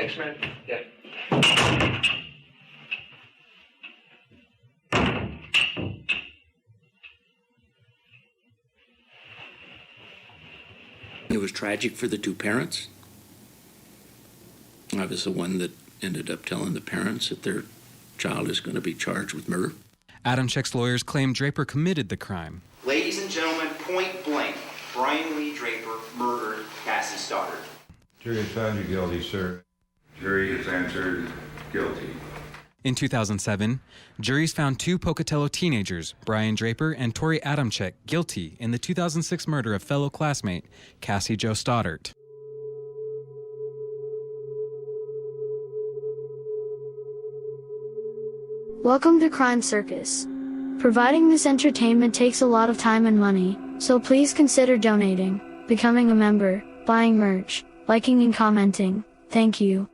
Thanks, man. Yeah. It was tragic for the two parents. I was the one that ended up telling the parents that their child is going to be charged with murder. Adamczyk's lawyers claim Draper committed the crime. Ladies and gentlemen, point blank, Brian Lee Draper murdered Cassie Stoddard. Jury has found you guilty, sir. Jury has answered guilty. In 2007, juries found two Pocatello teenagers, Brian Draper and Tori Adamczyk, guilty in the 2006 murder of fellow classmate Cassie Jo Stoddard. Welcome to Crime Circus. Providing this entertainment takes a lot of time and money, so please consider donating, becoming a member, buying merch, liking and commenting. Thank you.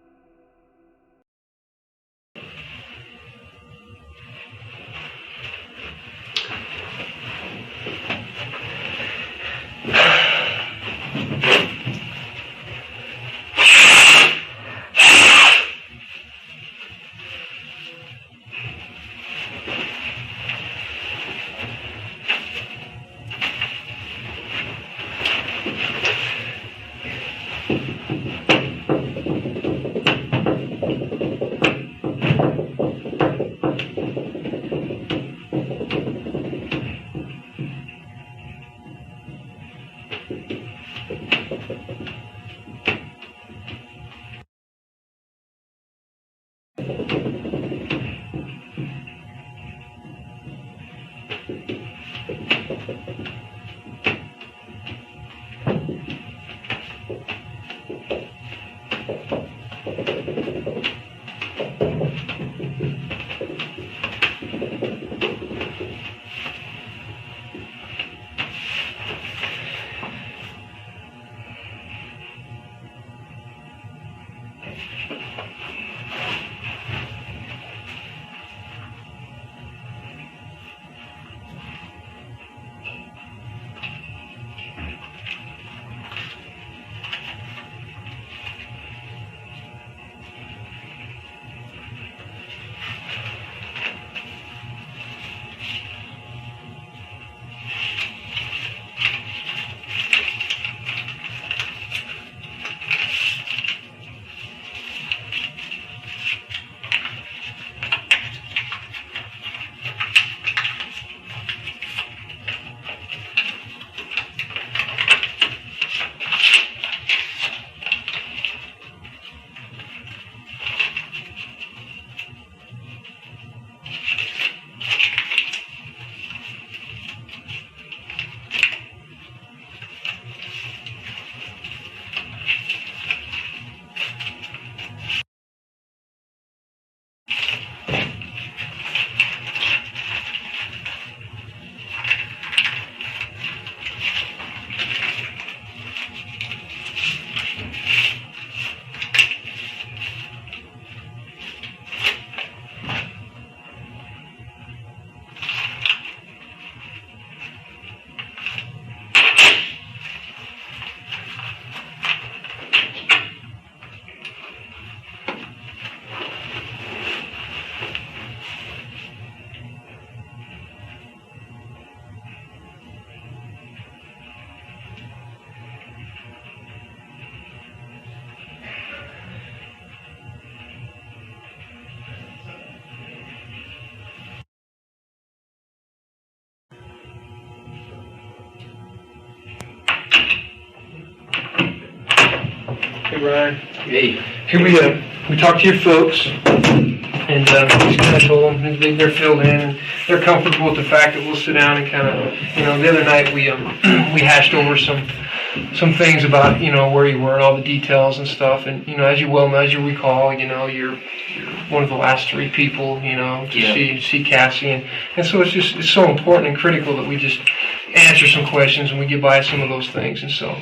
Hey, Brian. Hey. Here we talked to your folks, and just kind of told them they're filled in, and they're comfortable with the fact that we'll sit down and kind of, the other night we we hashed over some things about, where you were and all the details and stuff, and, as you recall, you're one of the last three people, to see Cassie, and so it's so important and critical that we just answer some questions and we get by some of those things, and so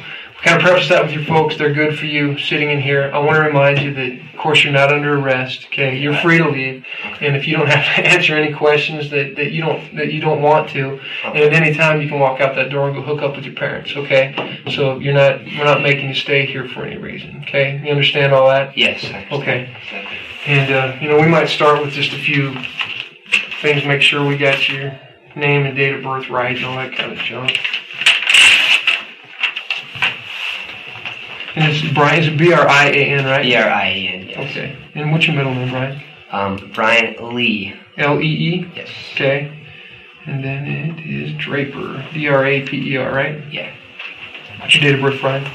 kind of preface that with your folks. They're good for you sitting in here. I want to remind you that, of course, you're not under arrest. Okay, you're free to leave, and if you don't have to answer any questions that you don't want to, and at any time you can walk out that door and go hook up with your parents. Okay, so we're not making you stay here for any reason. Okay, you understand all that? Yes. I understand. Okay, and we might start with just a few things. Make sure we got your name and date of birth right and all that kind of junk. And it's Brian, is it B-R-I-A-N, right? B-R-I-A-N, yes. Okay. And what's your middle name, Brian? Brian Lee. L-E-E? Yes. Okay. And then it is Draper. D-R-A-P-E-R, right? Yeah. What's your date of birth, Brian?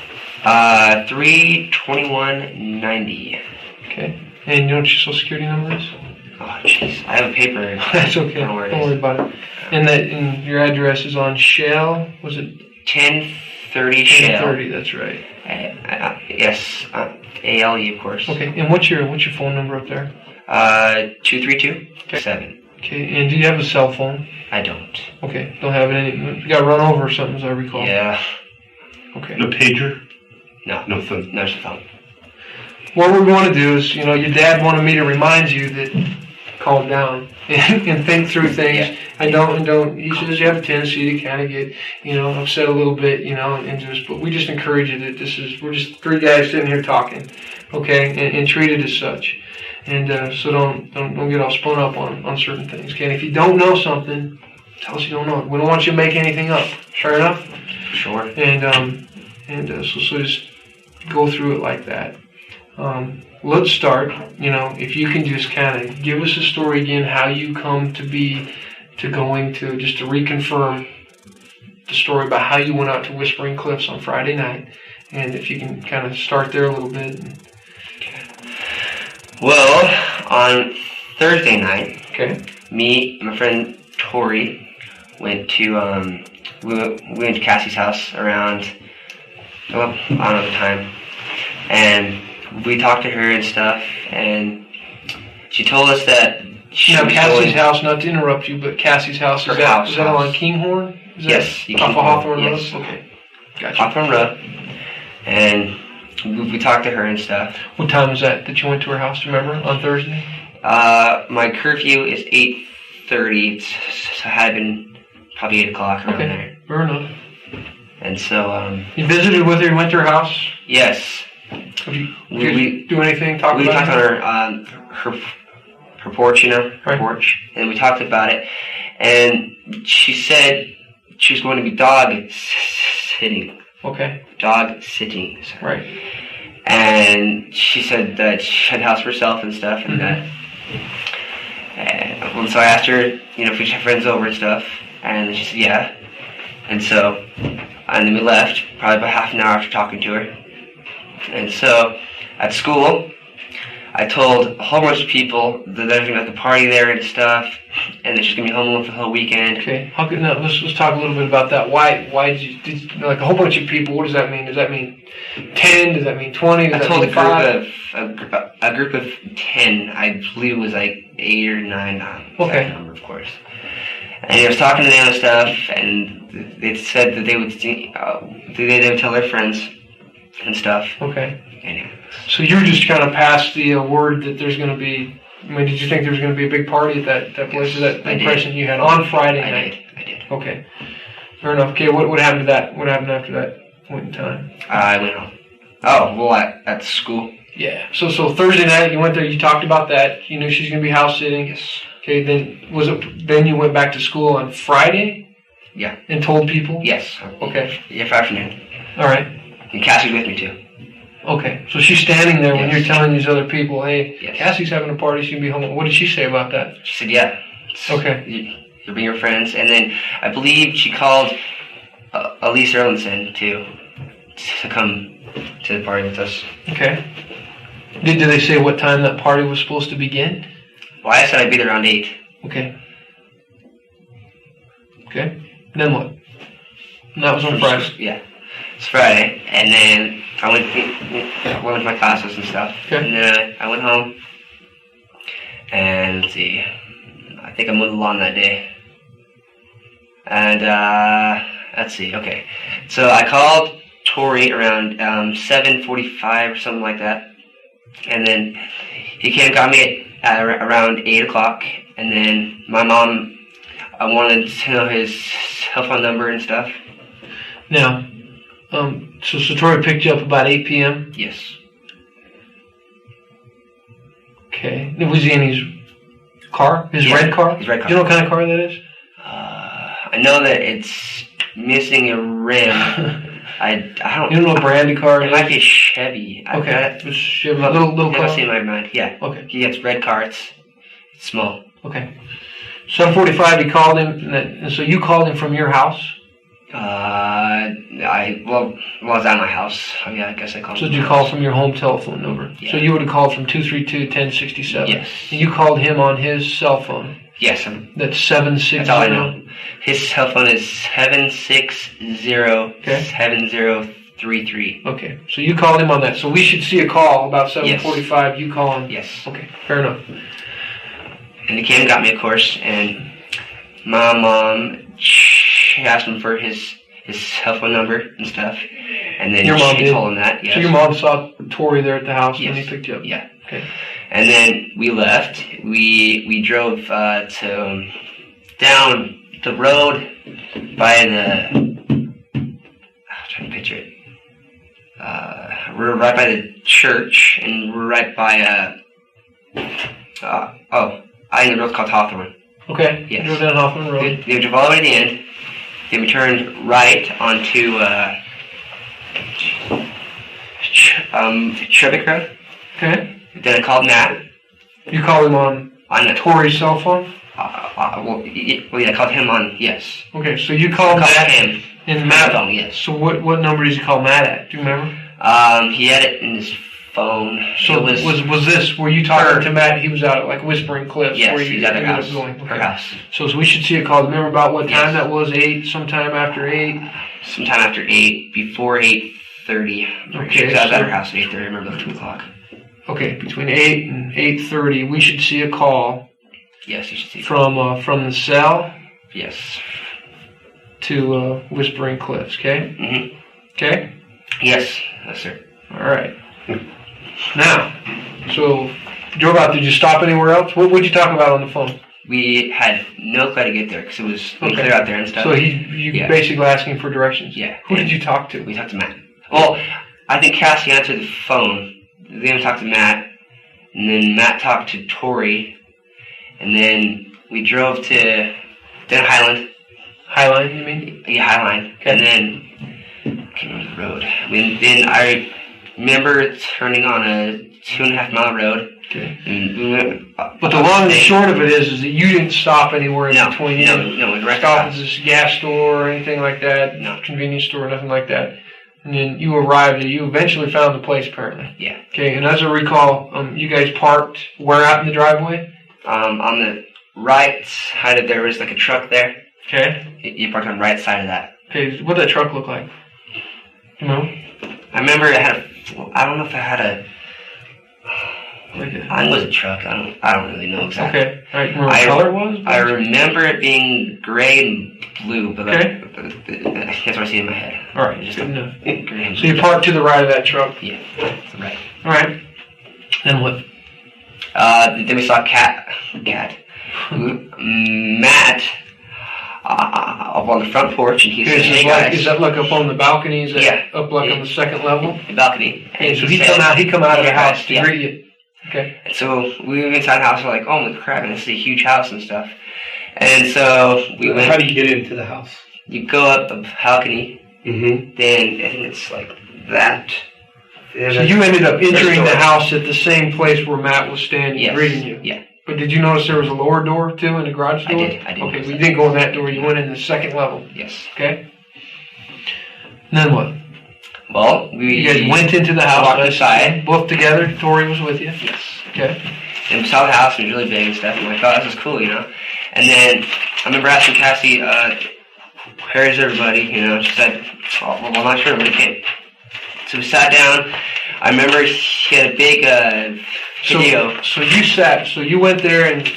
3/21/90. Okay. And you know what your social security number is? Oh, jeez. I have a paper. That's okay. Don't worry. Don't worry about it. And your address is on Shell, was it? 1030 Shell. 1030, that's right. Yes. ALE, of course. Okay. And what's your phone number up there? 232-7. Okay. And do you have a cell phone? I don't. Okay. Don't have it any. You got run over or something, as I recall. Yeah. Okay. No pager? No. No phone? No, it's a phone. What we want to do is, your dad wanted me to remind you that calm down and think through things. Yeah. And don't. He says you have a tendency to kind of get, upset a little bit, but we just encourage you that we're just three guys sitting here talking, okay, and treat it as such. And so don't get all spun up on certain things. Okay, and if you don't know something, tell us you don't know it. We don't want you to make anything up. Fair enough? Sure. And so just go through it like that. Let's start, if you can just kind of give us a story again, how you come to reconfirm the story about how you went out to Whispering Cliffs on Friday night, and if you can kind of start there a little bit. Well, on Thursday night, Okay. me and my friend Tori went to we went to Cassie's house around I don't know the time, and we talked to her and stuff, and she told us that she Now, was Cassie's going- house, not to interrupt you, but Cassie's house, Her is that house. on Kinghorn? Is Yes, that off of Hawthorne Road? yes. Okay. Gotcha. Hawthorne Road, and we talked to her and stuff. What time was that you went to her house, do you remember, on Thursday? My curfew is 8:30, so it had been probably 8 o'clock around Okay, there. fair enough. And so, You visited with her, you went to her house? yes, Did you we do anything, talk we about talked it? on her porch, her Right. porch, and we talked about it. And she said she was going to be dog sitting. Okay, Dog sitting. Sorry. right. And she said that she had a house for herself and stuff, and that. And so I asked her, if we should have friends over and stuff, and then she said yeah. And then we left probably about half an hour after talking to her. And so at school, I told a whole bunch of people that there's gonna be like a party there and stuff, and that she's gonna be home alone for the whole weekend. Okay, let's talk a little bit about that. Why did you like a whole bunch of people? What does that mean? Does that mean 10? Does that mean 20? Does I that told mean a 5? group of 10. I believe it was like 8 or 9. Okay. That number, of course. And he was talking to them and stuff, and they said that they would tell their friends and stuff. Okay. Anyway. So you were just kind of past the word that there's going to be. Did you think there was going to be a big party at that place? Is that the I did. impression you had on Friday night? I did. Okay. Fair enough. Okay. What happened to that? What happened after that point in time? I went home. Oh, well, at school. Yeah. So Thursday night you went there. You talked about that. You knew she's going to be house sitting. Yes. Okay. Then you went back to school on Friday? Yeah. And told people? Yes. Okay. Yeah, for afternoon. All right. And Cassie's with me too. Okay. So she's standing there when Yes. you're telling these other people, hey, Yes. Cassie's having a party. She'll be home. What did she say about that? She said, yeah. Okay. You bring your friends. And then I believe she called Elise Erlinson to come to the party with us. Okay. Did they say what time that party was supposed to begin? Well, I said I'd be there around 8. Okay. Okay. Then what? And that was on Friday. Yeah. It's Friday. And then I went to my classes and stuff. Okay. And then I went home. And let's see. I think I mowed the lawn that day. And let's see. Okay. So I called Tori around 7:45 or something like that. And then he came and got me at around 8 o'clock. And then my mom wanted to know his cell phone number and stuff. Now, so Tori picked you up about 8 p.m.? Yes. Okay. Was he in his car? His red car? His red car. Do you know what kind of car that is? I know that it's missing a rim. I don't. You don't know what brand of car it it might be is? a Chevy. Okay. It's Chevy, little car? I've seen my mind. Yeah. Okay. He gets red car. It's small. Okay. 7:45, he called him, and so you called him from your house? I was at my house. Oh, yeah, I guess I called So him. did you call from your home telephone number? Yeah. So you would have called from 232-1067? Yes. And you called him on his cell phone? Yes. That's 760? That's all I know. His cell phone is 760-7033. Okay, so you called him on that. So we should see a call about 7:45. You call him? Yes. Okay, fair enough. And he came and got me, of course, and my mom asked him for his cell phone number and stuff. And then Your mom she did? told him that, yes. So your mom saw Tori there at the house when Yes. he picked you up? Yeah. Okay. And then we left. We drove to down the road by the. I'm trying to picture it. We're right by the church, and we're right by I think the road's called Hawthorne. Okay. Yes. You drove down Hoffman Road. We drove all the way to the end. Then we turned right onto Chubbuck Road. Okay. Then I called Matt. You called him on On Tori's cell phone? I called him on, yes. Okay, so you called Called Matt him. and Matt. Phone, yes. So what number did you call Matt at? Do you remember? He had it in his phone. So it was this, were you talking to Matt? He was out at like Whispering Cliffs? Yes, where you he's at her ended up house. going. Her Okay. house. So we should see a call. Remember about what time Yes. that was? 8, sometime after 8? Sometime after 8, before 8:30. Okay, I was at so- her house at 8:30. I remember it was 2 o'clock. Okay, between 8 and 8:30, we should see a call Yes, you should see. from the cell Yes. to Whispering Cliffs, okay? Mm-hmm. Okay? Yes, yes, sir. All right. Now, so drove out. Did you stop anywhere else? What did you talk about on the phone? We had no clue how to get there because it was Okay. clear out there and stuff. So you Yeah. basically asking for directions. Yeah. Who did you talk to? We talked to Matt. Well, I think Cassie answered the phone. Then we talked to Matt, and then Matt talked to Tori, and then we drove to Highland. Highline, you mean? Yeah, Highline. Okay. And then I can't remember the road. Then I remember turning on a 2.5 mile road. Okay. And we went. But the long and short of it is that you didn't stop anywhere in between. You didn't no, the rest stop of at this gas store or anything like that. No. Convenience store, nothing like that. And then you arrived. You eventually found the place, apparently. Yeah. Okay. And as I recall, you guys parked where out in the driveway? On the right side of there was like a truck there. Okay. You parked on the right side of that. Okay. What did that truck look like? You know? I remember it had I don't know if it had a. Like I think it was a truck. I don't really know exactly. Okay. All right. Remember what color it was? I remember it being gray and blue, but Okay. that's what I see in my head. All right. Just Good enough. gray and So you parked to the right of that truck. Yeah, that's right. All right. Then what? Then we saw Matt up on the front porch, and he said, Okay, so "Hey guys, is that like up on the balcony? Is that Yeah. up like on the second level? the balcony." Okay, so he he said, come out of the "Hey, house guys," to yeah. greet you. Okay. And so we went inside the house. We're like, "Oh my crap! And this is a huge house and stuff." And so we went. How do you get into the house? You go up the balcony. Mm-hmm. Then I think it's like that. So you ended up entering the house at the same place where Matt was standing Yes. greeting you. Yeah. But did you notice there was a lower door too in the garage door? I did Okay, notice we that. didn't go in that door. You went in the second level. Yes. Okay. And then what? Well, You guys went into the house. walked inside. Both together. Tori was with you. Yes. Okay. And we saw the house, and it was really big and stuff, and I thought this was cool, you know. And then I remember asking Cassie, where is everybody? You know, she said, well, I'm not sure, everybody came. So we sat down. I remember he had a big video. So you went there and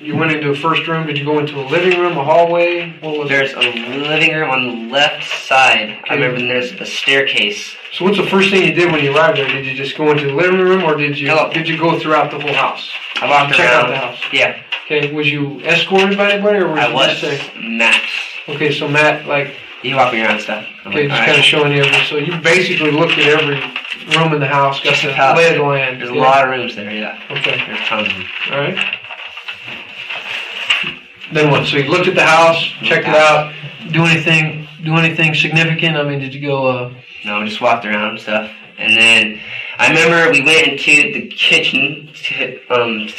you went into a first room. Did you go into a living room, a hallway? What was There's a living room on the left side. Okay. I remember there's a staircase. So what's the first thing you did when you arrived there? Did you just go into the living room, or did you No. go throughout the whole house? I walked Check around. out the house. Yeah, Okay, was you escorted by anybody, or I you was. just say? Matt. Okay, so Matt, like, He walked me around and stuff. I'm okay, like, just all kind of right. showing you everything. So you basically looked at every room in the house, got the House. lay of the land. There's a yeah? lot of rooms there, yeah. Okay, There's tons of them. all right. Then what? So you looked at the house, checked it out. Do anything significant? I mean, did you go? No, we just walked around and stuff. And then I remember we went into the kitchen to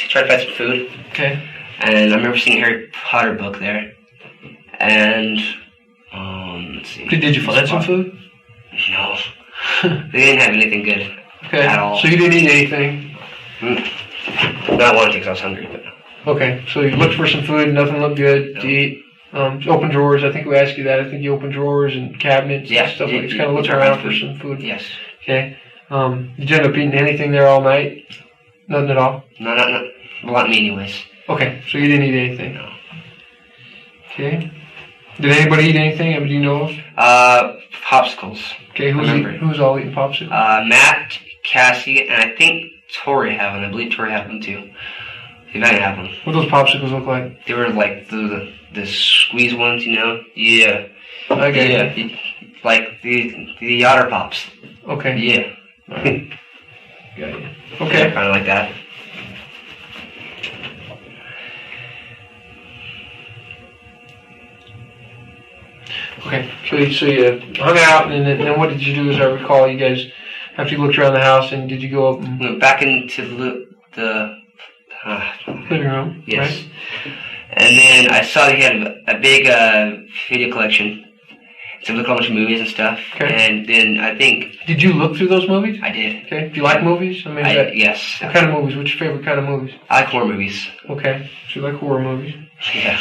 try to find some food. Okay. And I remember seeing a Harry Potter book there. And let's see. Did you find some food? No. They didn't have anything good Okay. at all. So you didn't eat anything. Not one because I was hungry, but Okay. So you looked for some food. Nothing looked good No. to eat. Open drawers. I think we asked you that. I think you opened drawers and cabinets Yeah, and stuff. you- Like just kind of you looking tried around food. for some food. yes. Okay. Did you end up eating anything there all night? Nothing at all. No, not want me anyways. Okay. So you didn't eat anything. No. Okay. Did anybody eat anything? I mean, do you know of? Popsicles. Okay. remember. Who's all eating popsicles? Matt, Cassie, and I think Tori had one. I believe Tori had one too. If I didn't have one. What do those popsicles look like? They were like the squeeze ones, you know? Yeah. Okay. Yeah. Like the Otter Pops. Okay. Yeah. Got you. Yeah, Okay. kind of like that. Okay. So you hung out, and then what did you do? As I recall, you guys, after you looked around the house, and did you go up and Went back into the living room? yes. Right? And then I saw that he had a big video collection. So we looked at a bunch of movies and stuff. Okay. And then I think Did you look through those movies? I did. Okay. Do you like movies? I mean, Yes. what kind of movies? What's your favorite kind of movies? I like horror movies. Okay. So you like horror movies? Yeah.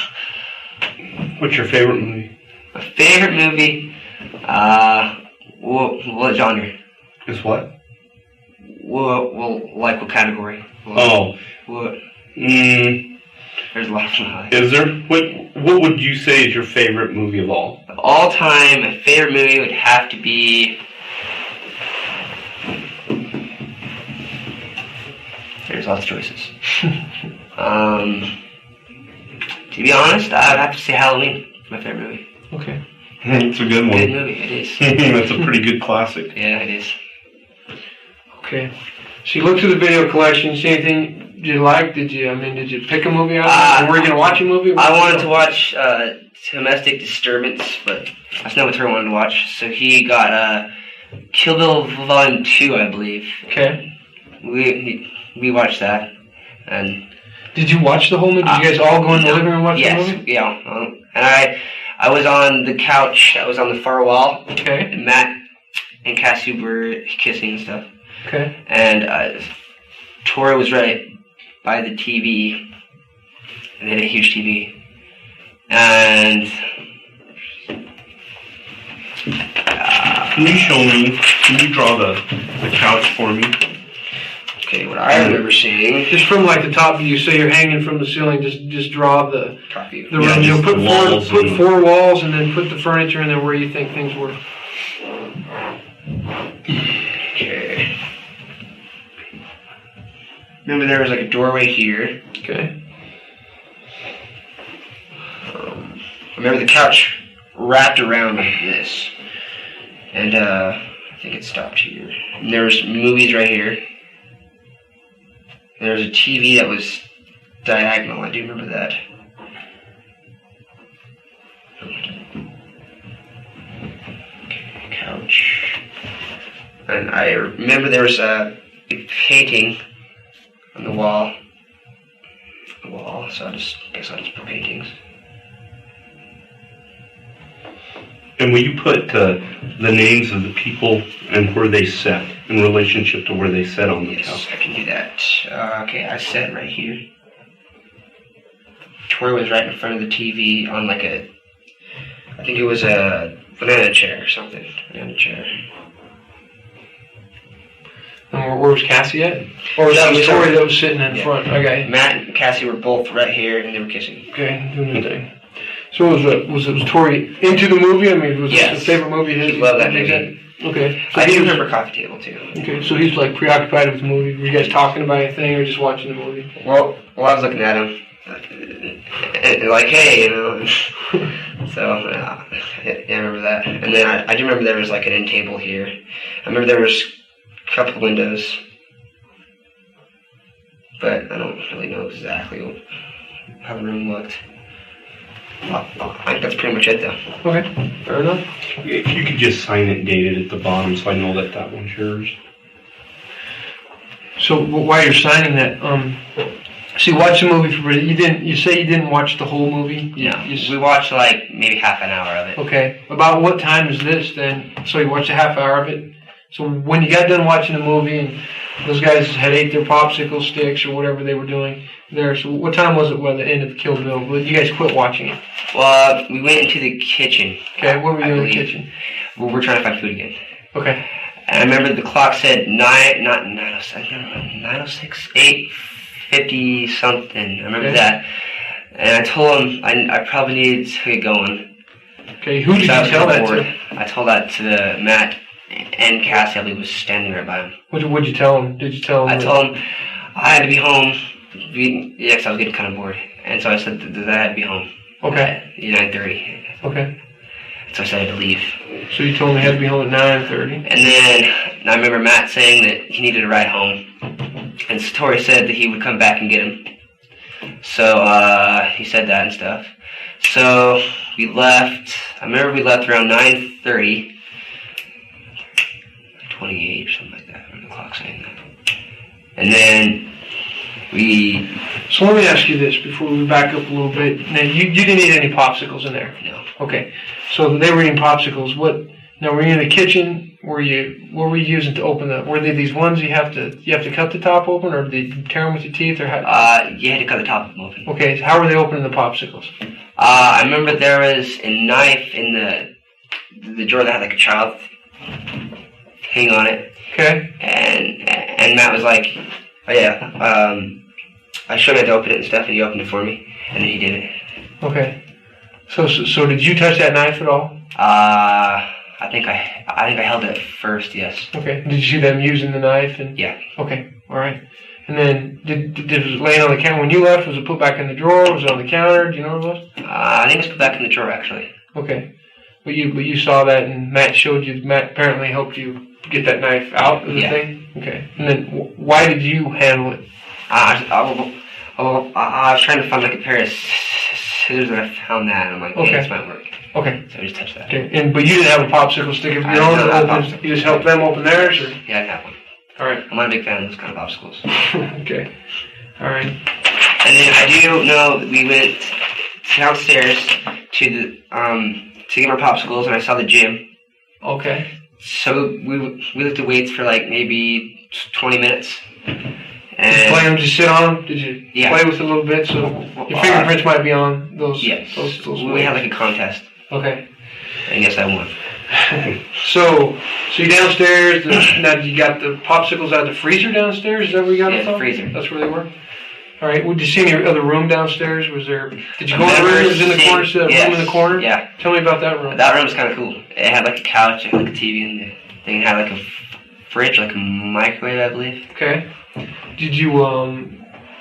What's your favorite movie? My favorite movie, what genre? Is what? Like what category? What? There's a lot of them. Is there? What would you say is your favorite movie of all? Of all time, my favorite movie would have to be. There's lots of choices. To be honest, I'd have to say Halloween. It's my favorite movie. Okay. It's a good one. Good movie, it is. That's a pretty good classic. Yeah, it is. Okay. So you looked through the video collection. See anything you like? Did you pick a movie out? Or were you going to watch a movie? I wanted to watch Domestic Disturbance, but that's not what Tori wanted to watch. So he got Kill Bill Volume 2, I believe. Okay. We watched that. And Did you watch the whole movie? Did you guys all go in the living room and watch the yes, movie? yeah. And I was on the couch. I was on the far wall. Okay. And Matt and Cassie were kissing and stuff. Okay. And Tori was right by the TV. And they had a huge TV. And Can you show me? Can you draw the couch for me? okay, what I remember seeing. Just from like the top view, say you're hanging from the ceiling, just draw the Top view. room. Yeah, You know, just put the walls put and- 4 walls, and then put the furniture in there where you think things were. Okay. Remember there was like a doorway here. Okay. Remember the couch wrapped around like this. And I think it stopped here. And there was movies right here. There was a TV that was diagonal. I do remember that. Okay, couch. And I remember there was a big painting on the wall. So I guess I'll just put paintings. And will you put the names of the people and where they sat in relationship to where they sat on the Yes, couch? I can do that. Okay, I sat right here. Tori was right in front of the TV on like I think it was a banana chair or something. Banana chair. And where was Cassie at? Or that was Tori that was sitting in front? Okay. Matt and Cassie were both right here, and they were kissing. Okay, doing their thing. So was Tori into the movie? I mean, was it a favorite movie of his? She loved that movie. Okay. So I do remember Coffee Table, too. Okay, so he's like preoccupied with the movie. Were you guys talking about anything or just watching the movie? Well, I was looking at him. Like, hey, you know. So, yeah, I remember that. And then I do remember there was like an end table here. I remember there was a couple windows. But I don't really know exactly how the room looked. I think that's pretty much it, though. Okay, fair enough. If you could just sign it and date it at the bottom so I know that one's yours. So while you're signing that, so you watched the movie for you say you didn't watch the whole movie? We watched like maybe half an hour of it. Okay. About what time is this then? So you watched a half hour of it? So when you got done watching the movie and those guys had ate their popsicle sticks or whatever they were doing there, so what time was it when the end of Kill Bill? You guys quit watching it? Well, we went into the kitchen. Okay, what were you doing in the kitchen? We're trying to find food again. Okay. And I remember the clock said 9:06, 8:50 something. I remember that. And I told him I probably needed to get going. Okay, who did you tell that to? I told that to Matt and Cassie, I believe, was standing right by him. What'd you tell him? Did you tell him? I told him I had to be home. Because I was getting kind of bored. And so I said that I had to be home. Okay. At 9:30. Okay. So I said I had to leave. So you told him he had to be home at 9:30. And then I remember Matt saying that he needed a ride home. And so Tori said that he would come back and get him. So he said that and stuff. So we left. I remember we left around 9:30. 28 or something like that. I remember the clock saying that. And then So let me ask you this before we back up a little bit. Now, you didn't eat any popsicles in there? No. Okay. So they were eating popsicles. Now, were you in the kitchen? What were you using to open them? Were they these ones you have to cut the top open, or did you tear them with your teeth, or how? You had to cut the top of them open. Okay. So how were they opening the popsicles? I remember there was a knife in the drawer that had like a child hang on it. Okay. And Matt was like, oh yeah, I showed him how to open it and stuff, and he opened it for me, and then he did it. Okay. So did you touch that knife at all? I think I held it first, yes. Okay. Did you see them using the knife? Yeah. Okay. All right. And then did it was laying on the counter when you left? Was it put back in the drawer? Was it on the counter? Do you know what it was? I think it was put back in the drawer actually. Okay. But you saw that, and Matt showed you. Matt apparently helped you get that knife out of the thing. Okay. And then why did you handle it? I was trying to find like a pair of scissors, and I found that, and I'm like, okay, this might work. Okay. So I just touched that. Okay. But you didn't have a popsicle stick of your own. You just helped them open theirs, or? Yeah, I didn't have one. All right. I'm not a big fan of those kind of popsicles. Okay. All right. And then I do know that we went downstairs to the to get our popsicles, and I saw the gym. Okay. So we lifted weights for like maybe 20 minutes. Did you play them? Did you sit on them? Did you play with it a little bit? So your fingerprints might be on those. Yes. Those we had like a contest. Okay. I guess I won. So you're downstairs. Now you got the popsicles out of the freezer downstairs. Is that where you got them from? The freezer. That's where they were. All right. Did you see any other room downstairs? Was there? Did you go in the room that was in the corner? See that room in the corner? Yeah. Tell me about that room. That room was kind of cool. It had like a couch, it had like a TV in there. Thing had like a fridge, like a microwave, I believe. Okay. Did you was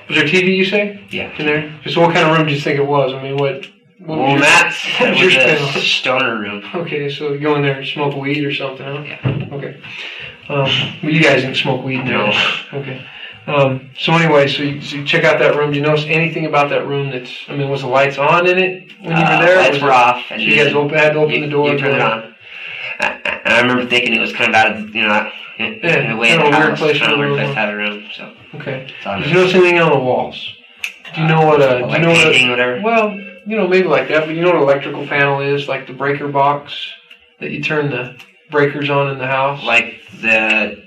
there a TV? You say? Yeah. In there. So what kind of room do you think it was? I mean, what well, Matt's was your a spin? stoner room. Okay, so you go in there and smoke weed or something, huh? Yeah. Okay. Well, you guys didn't smoke weed in there. No. Okay. So anyway, so you check out that room. Do you notice anything about that room was the lights on in it when you were there? Lights were off. And so you guys had to open the door? You turned it on. And I remember thinking it was kind of out of, in the way of the house. Kind of weird place to have a room, so. Okay. Did you notice anything on the walls? Do you know what whatever? Well, maybe like that, but you know what an electrical panel is? Like the breaker box that you turn the breakers on in the house? Like the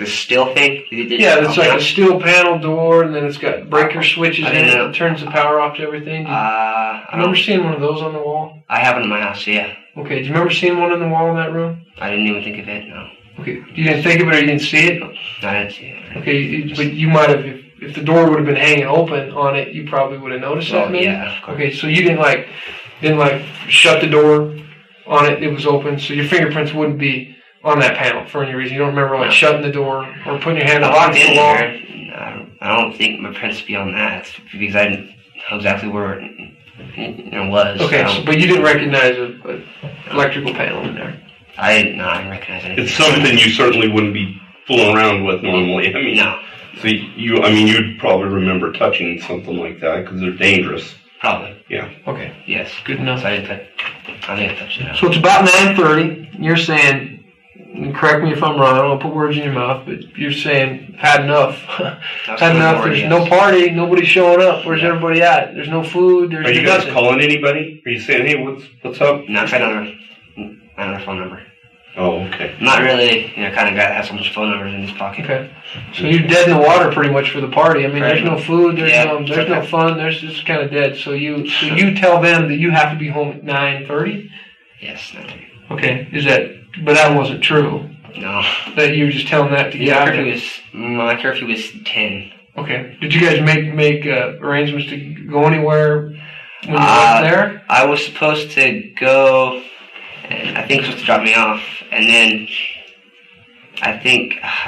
steel thing? Yeah, it's like a steel panel door, and then it's got breaker switches in it. It turns the power off to everything. I remember seeing one of those on the wall. I have one in my house, yeah. Okay, do you remember seeing one on the wall in that room? I didn't even think of it, no. Okay, you didn't think of it or you didn't see it? I didn't see it. Okay, but you might have, if the door would have been hanging open on it, you probably would have noticed that, maybe? Yeah, of course. Okay, so you didn't shut the door on it, it was open, so your fingerprints wouldn't be on that panel for any reason. You don't remember shutting the door or putting your hand on walked in the there. I don't think my prints would be on that because I didn't know exactly where it was. Okay, but you didn't recognize an electrical panel in there. I didn't recognize anything. It's something you certainly wouldn't be fooling around with normally. I mean, no. So you'd probably remember touching something like that because they're dangerous. Probably. Yeah. Okay. Yes. Good enough. So I think I touched it. So it's about 9:30. You're saying, and correct me if I'm wrong, I don't want to put words in your mouth, but you're saying, had enough. Had enough. There's no party. Nobody's showing up. Where's everybody at? There's no food. Are you guys calling anybody? Are you saying, hey, what's up? No, I don't have a phone number. Oh, okay. Not really, kind of guy that has so much phone numbers in his pocket. Okay. So you're dead in the water pretty much for the party. I mean, there's no food, there's no fun, there's just kind of dead. So you tell them that you have to be home at 9:30? Yes, 9:30. Okay. But that wasn't true. No. That you were just telling that to get out there? My curfew was 10. Okay. Did you guys make arrangements to go anywhere when you left there? I was supposed to go, and I think it was supposed to drop me off, and then I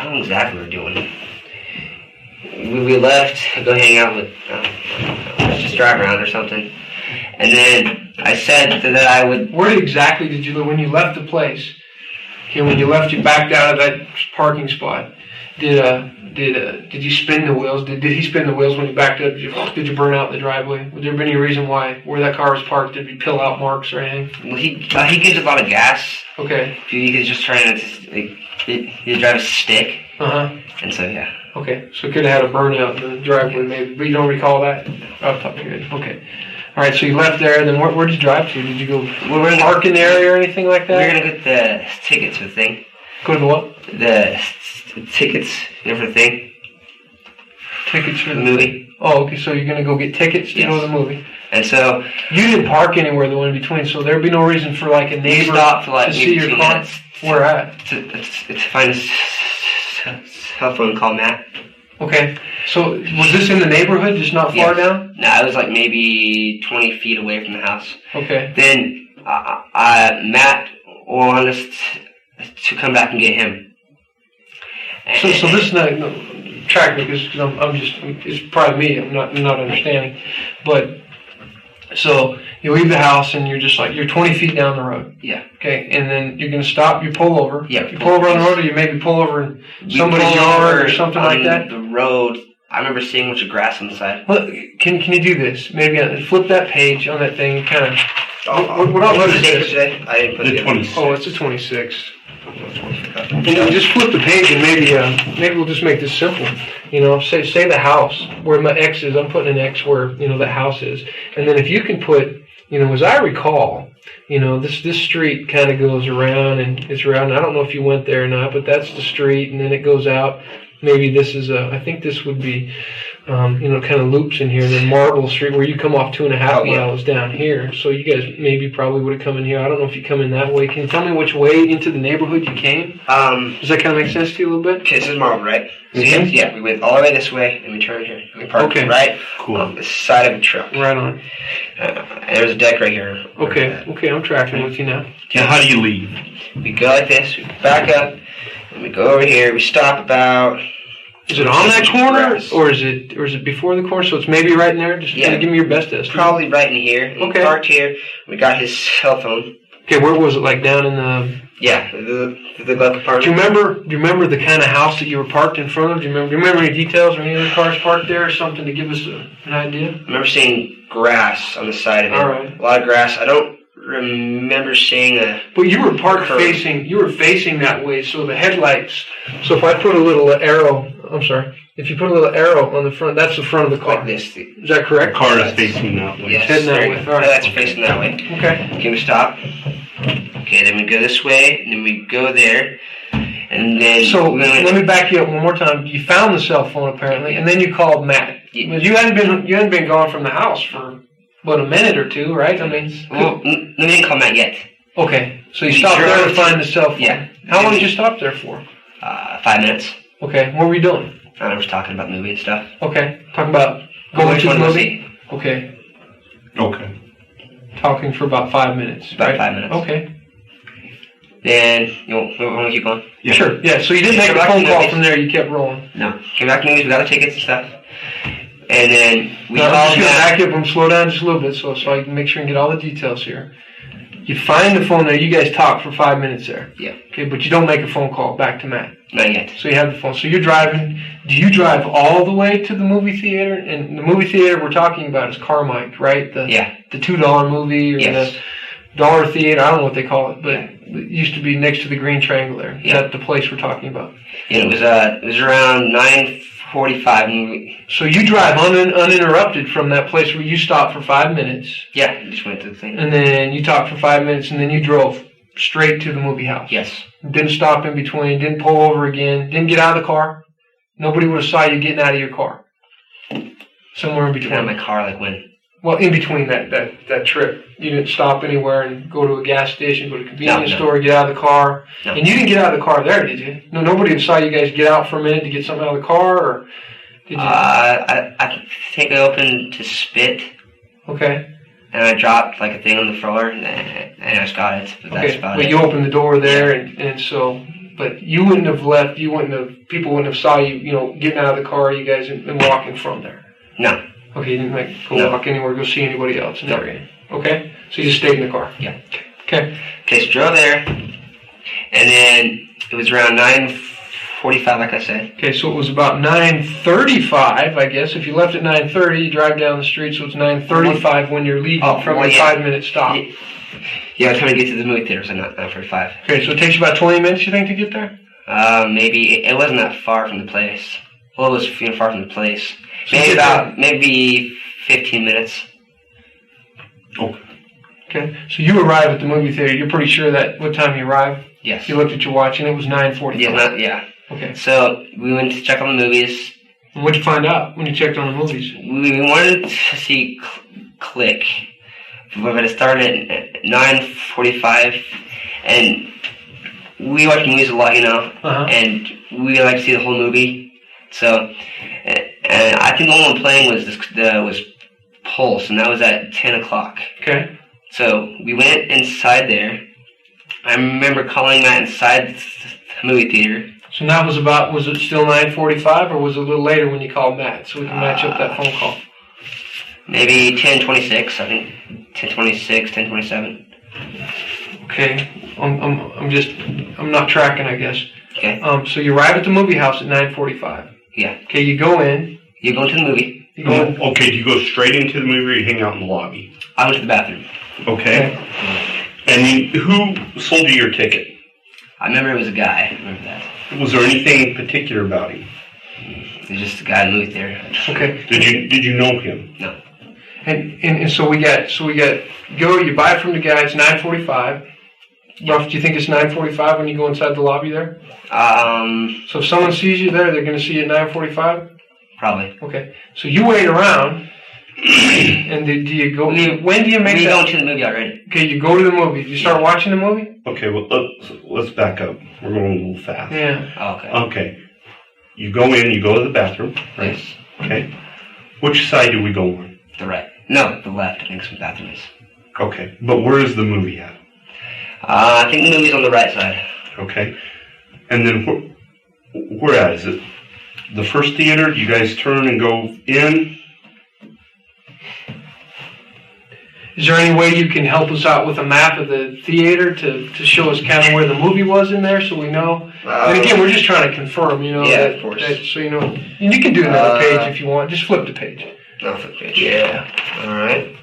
don't know exactly what we were doing. We left to go hang out with, let's just drive around or something. And then I said that I would... Where exactly did you live when you left the place? Okay, when you left, you backed out of that parking spot. Did you spin the wheels? Did he spin the wheels when you backed up? Did you burn out the driveway? Would there have been any reason why where that car was parked there'd be pill out marks or anything? Well, he gives a lot of gas. Okay. He's just trying to he drive a stick. And so yeah. Okay, so could have had a burnout in the driveway maybe, but you don't recall that? Oh, good. Okay. All right, so you left there, and then where did you drive to? Did you go park in the area or anything like that? We're gonna get the tickets for the thing. Go to the what? The tickets for the thing. Tickets for the movie. Oh, okay, so you're gonna go get tickets to go to the movie. And so you didn't park anywhere though in between, so there'd be no reason for like a neighbor to see your car. Minutes. Where at? To find a cell phone called Matt. Okay, so was this in the neighborhood, just not far down? No, it was like maybe 20 feet away from the house. Okay. Then Matt wanted us to come back and get him. So this is not track me because it's probably me. I'm not understanding, but so you leave the house and you're 20 feet down the road. Yeah. Okay, and then you're gonna stop. You pull over. Yeah. You pull over on the road, or you maybe pull over in somebody's yard or something like that. The road. I remember seeing a bunch of grass on the side. Well, can you do this? Maybe flip that page on that thing, kind of. What is it today? I didn't put it. 26. Oh, it's a 26. Just flip the page and maybe we'll just make this simple. Say the house where my X is. I'm putting an X where the house is, and then if you can put, as I recall, this street kind of goes around and it's around. I don't know if you went there or not, but that's the street, and then it goes out. Maybe this is I think this would be, kind of loops in here, and then Marble Street where you come off 2.5 miles down here. So you guys probably would have come in here. I don't know if you come in that way. Can you tell me which way into the neighborhood you came? Does that kind of make sense to you a little bit? Okay, this is Marble, right? Mm-hmm. Yeah, we went all the way this way, and we turned here. We parked right on the side of a truck. Right on. And there's a deck right here. Okay, I'm tracking with you now. Now, how do you leave? We go like this, we back up, and we go over here. We stop about... Is it on that corner, or is it before the corner? So it's maybe right in there. Just kind of give me your best estimate. Probably right in here. Okay. We parked here. We got his cell phone. Okay, where was it? Like down in the? Yeah, the glove compartment. Do you remember the kind of house that you were parked in front of? Do you remember any details or any other cars parked there or something to give us an idea? I remember seeing grass on the side of it. All right. A lot of grass. I don't remember seeing a... But you were parked facing that way, so the headlights... So if I put a little arrow... I'm sorry. If you put a little arrow on the front, that's the front of the car. Like this. Is that correct? The car is facing that way. Yes. Heading that way. All right. That's facing that way. Okay. Can we stop? Okay, then we go this way, and then we go there, and then... So, let me back you up one more time. You found the cell phone, apparently, and then you called Matt. Yeah. You hadn't been gone from the house for, a minute or two, right? I mean... Well, we didn't call Matt yet. Okay, so you You stopped sure there to wanted find to- the cell phone. Yeah. How long did you stop there for? 5 minutes. Okay, what were you doing? I was talking about the movie and stuff. Okay, talking about going Which to the one was movie? Okay, Okay. talking for about 5 minutes. About right? 5 minutes. Okay. Then, you want to keep going? Yeah. Sure, yeah, so you didn't make Came a back phone to call movies. from there, you kept rolling. No. Came back to movies, we got the tickets and stuff. And then we Now, I'm called just going to Matt. back you up and slow down just a little bit so I can make sure and get all the details here. You find the phone there, you guys talk for 5 minutes there. Yeah. Okay, but you don't make a phone call back to Matt. Not yet. So you have the phone. So you're driving. Do you drive all the way to the movie theater? And the movie theater we're talking about is Carmike, right? Yeah. The $2 movie or Yes. the dollar theater. I don't know what they call it, but it used to be next to the Green Triangle there. Is Yeah. that the place we're talking about? Yeah, it was around 9:45 when we, So you drive uninterrupted from that place where you stopped for 5 minutes, yeah, just went to the thing. and then you talked for 5 minutes, and then you drove straight to the movie house. Yes. Didn't stop in between, didn't pull over again, didn't get out of the car. Nobody would have saw you getting out of your car. Somewhere in Get out of between. my car like when? Well, in between that trip. You didn't stop anywhere and go to a gas station, go to a convenience No. store, get out of the car. No. And you didn't get out of the car there, did you? No, nobody saw you guys get out for a minute to get something out of the car, or did you? I think I opened to spit, Okay. and I dropped like a thing on the floor, and I just got it. But that's Okay. about Well, it. you opened the door there, and so, but you wouldn't have left. People wouldn't have saw you, getting out of the car, you guys, and walking from there. No. Okay, you didn't go No. walk anywhere, go see anybody else in the No. area. Okay, so you just stayed in the car. Yeah. Okay. Okay, so drove there, and then it was around 9:45, like I said. Okay, so it was about 9:35, I guess. If you left at 9:30, you drive down the street, so it's 9:35 when you're leaving Oh, from well, the yeah. 5-minute stop. Yeah, I was trying to get to the movie theater, so not 9:45. Okay, so it takes you about 20 minutes, you think, to get there? Maybe it wasn't that far from the place. Well, it was far from the place. So you Maybe 15 minutes. Okay, so you arrive at the movie theater. You're pretty sure that what time you arrived? Yes. You looked at your watch, and it was 9:45. Yeah. Okay. So we went to check on the movies. And what'd you find out when you checked on the movies? We wanted to see Click, but it started at 9:45, and we watch movies a lot, Uh-huh. and we like to see the whole movie. So, and I think the only one playing was Pulse, and that was at 10 o'clock. Okay. So we went inside there. I remember calling Matt inside the movie theater. So now was it still 9:45, or was it a little later when you called Matt, so we can match up that phone call? Maybe 10:26, I think. 10:26, 10:27. Okay. I'm not tracking, I guess. Okay. So you arrive at the movie house at 9:45. Yeah. Okay, you go in. You go to the movie. You go in. Okay, do you go straight into the movie or you hang out in the lobby? I went to the bathroom. Okay. And who sold you your ticket? I remember it was a guy. I remember that. Was there anything particular about him? It was just a guy in the movie theater. Okay. Did you know him? No. And so we got you buy it from the guy. It's 9:45. Rough. Do you think it's 9:45 when you go inside the lobby there? So if someone sees you there, they're going to see you at 9:45. Probably. Okay. So you wait around, and do you go? When do you make We that? going to the movie already. Okay, you go to the movie. You start watching the movie. Okay, well let's back up. We're going a little fast. Yeah. Oh, okay. Okay. You go in, you go to the bathroom, right? Yes. Okay. Which side do we go on? The right. No, the left. I think some bathrooms. Okay. But where is the movie at? I think the movie's on the right side. Okay. And then where at? Is it the first theater? Do you guys turn and go in? Is there any way you can help us out with a map of the theater to show us kind of where the movie was in there, so we know? And again, we're just trying to confirm, Yeah, that, of course. so and you can do another page if you want. Just flip the page. No, flip page. Yeah. All right.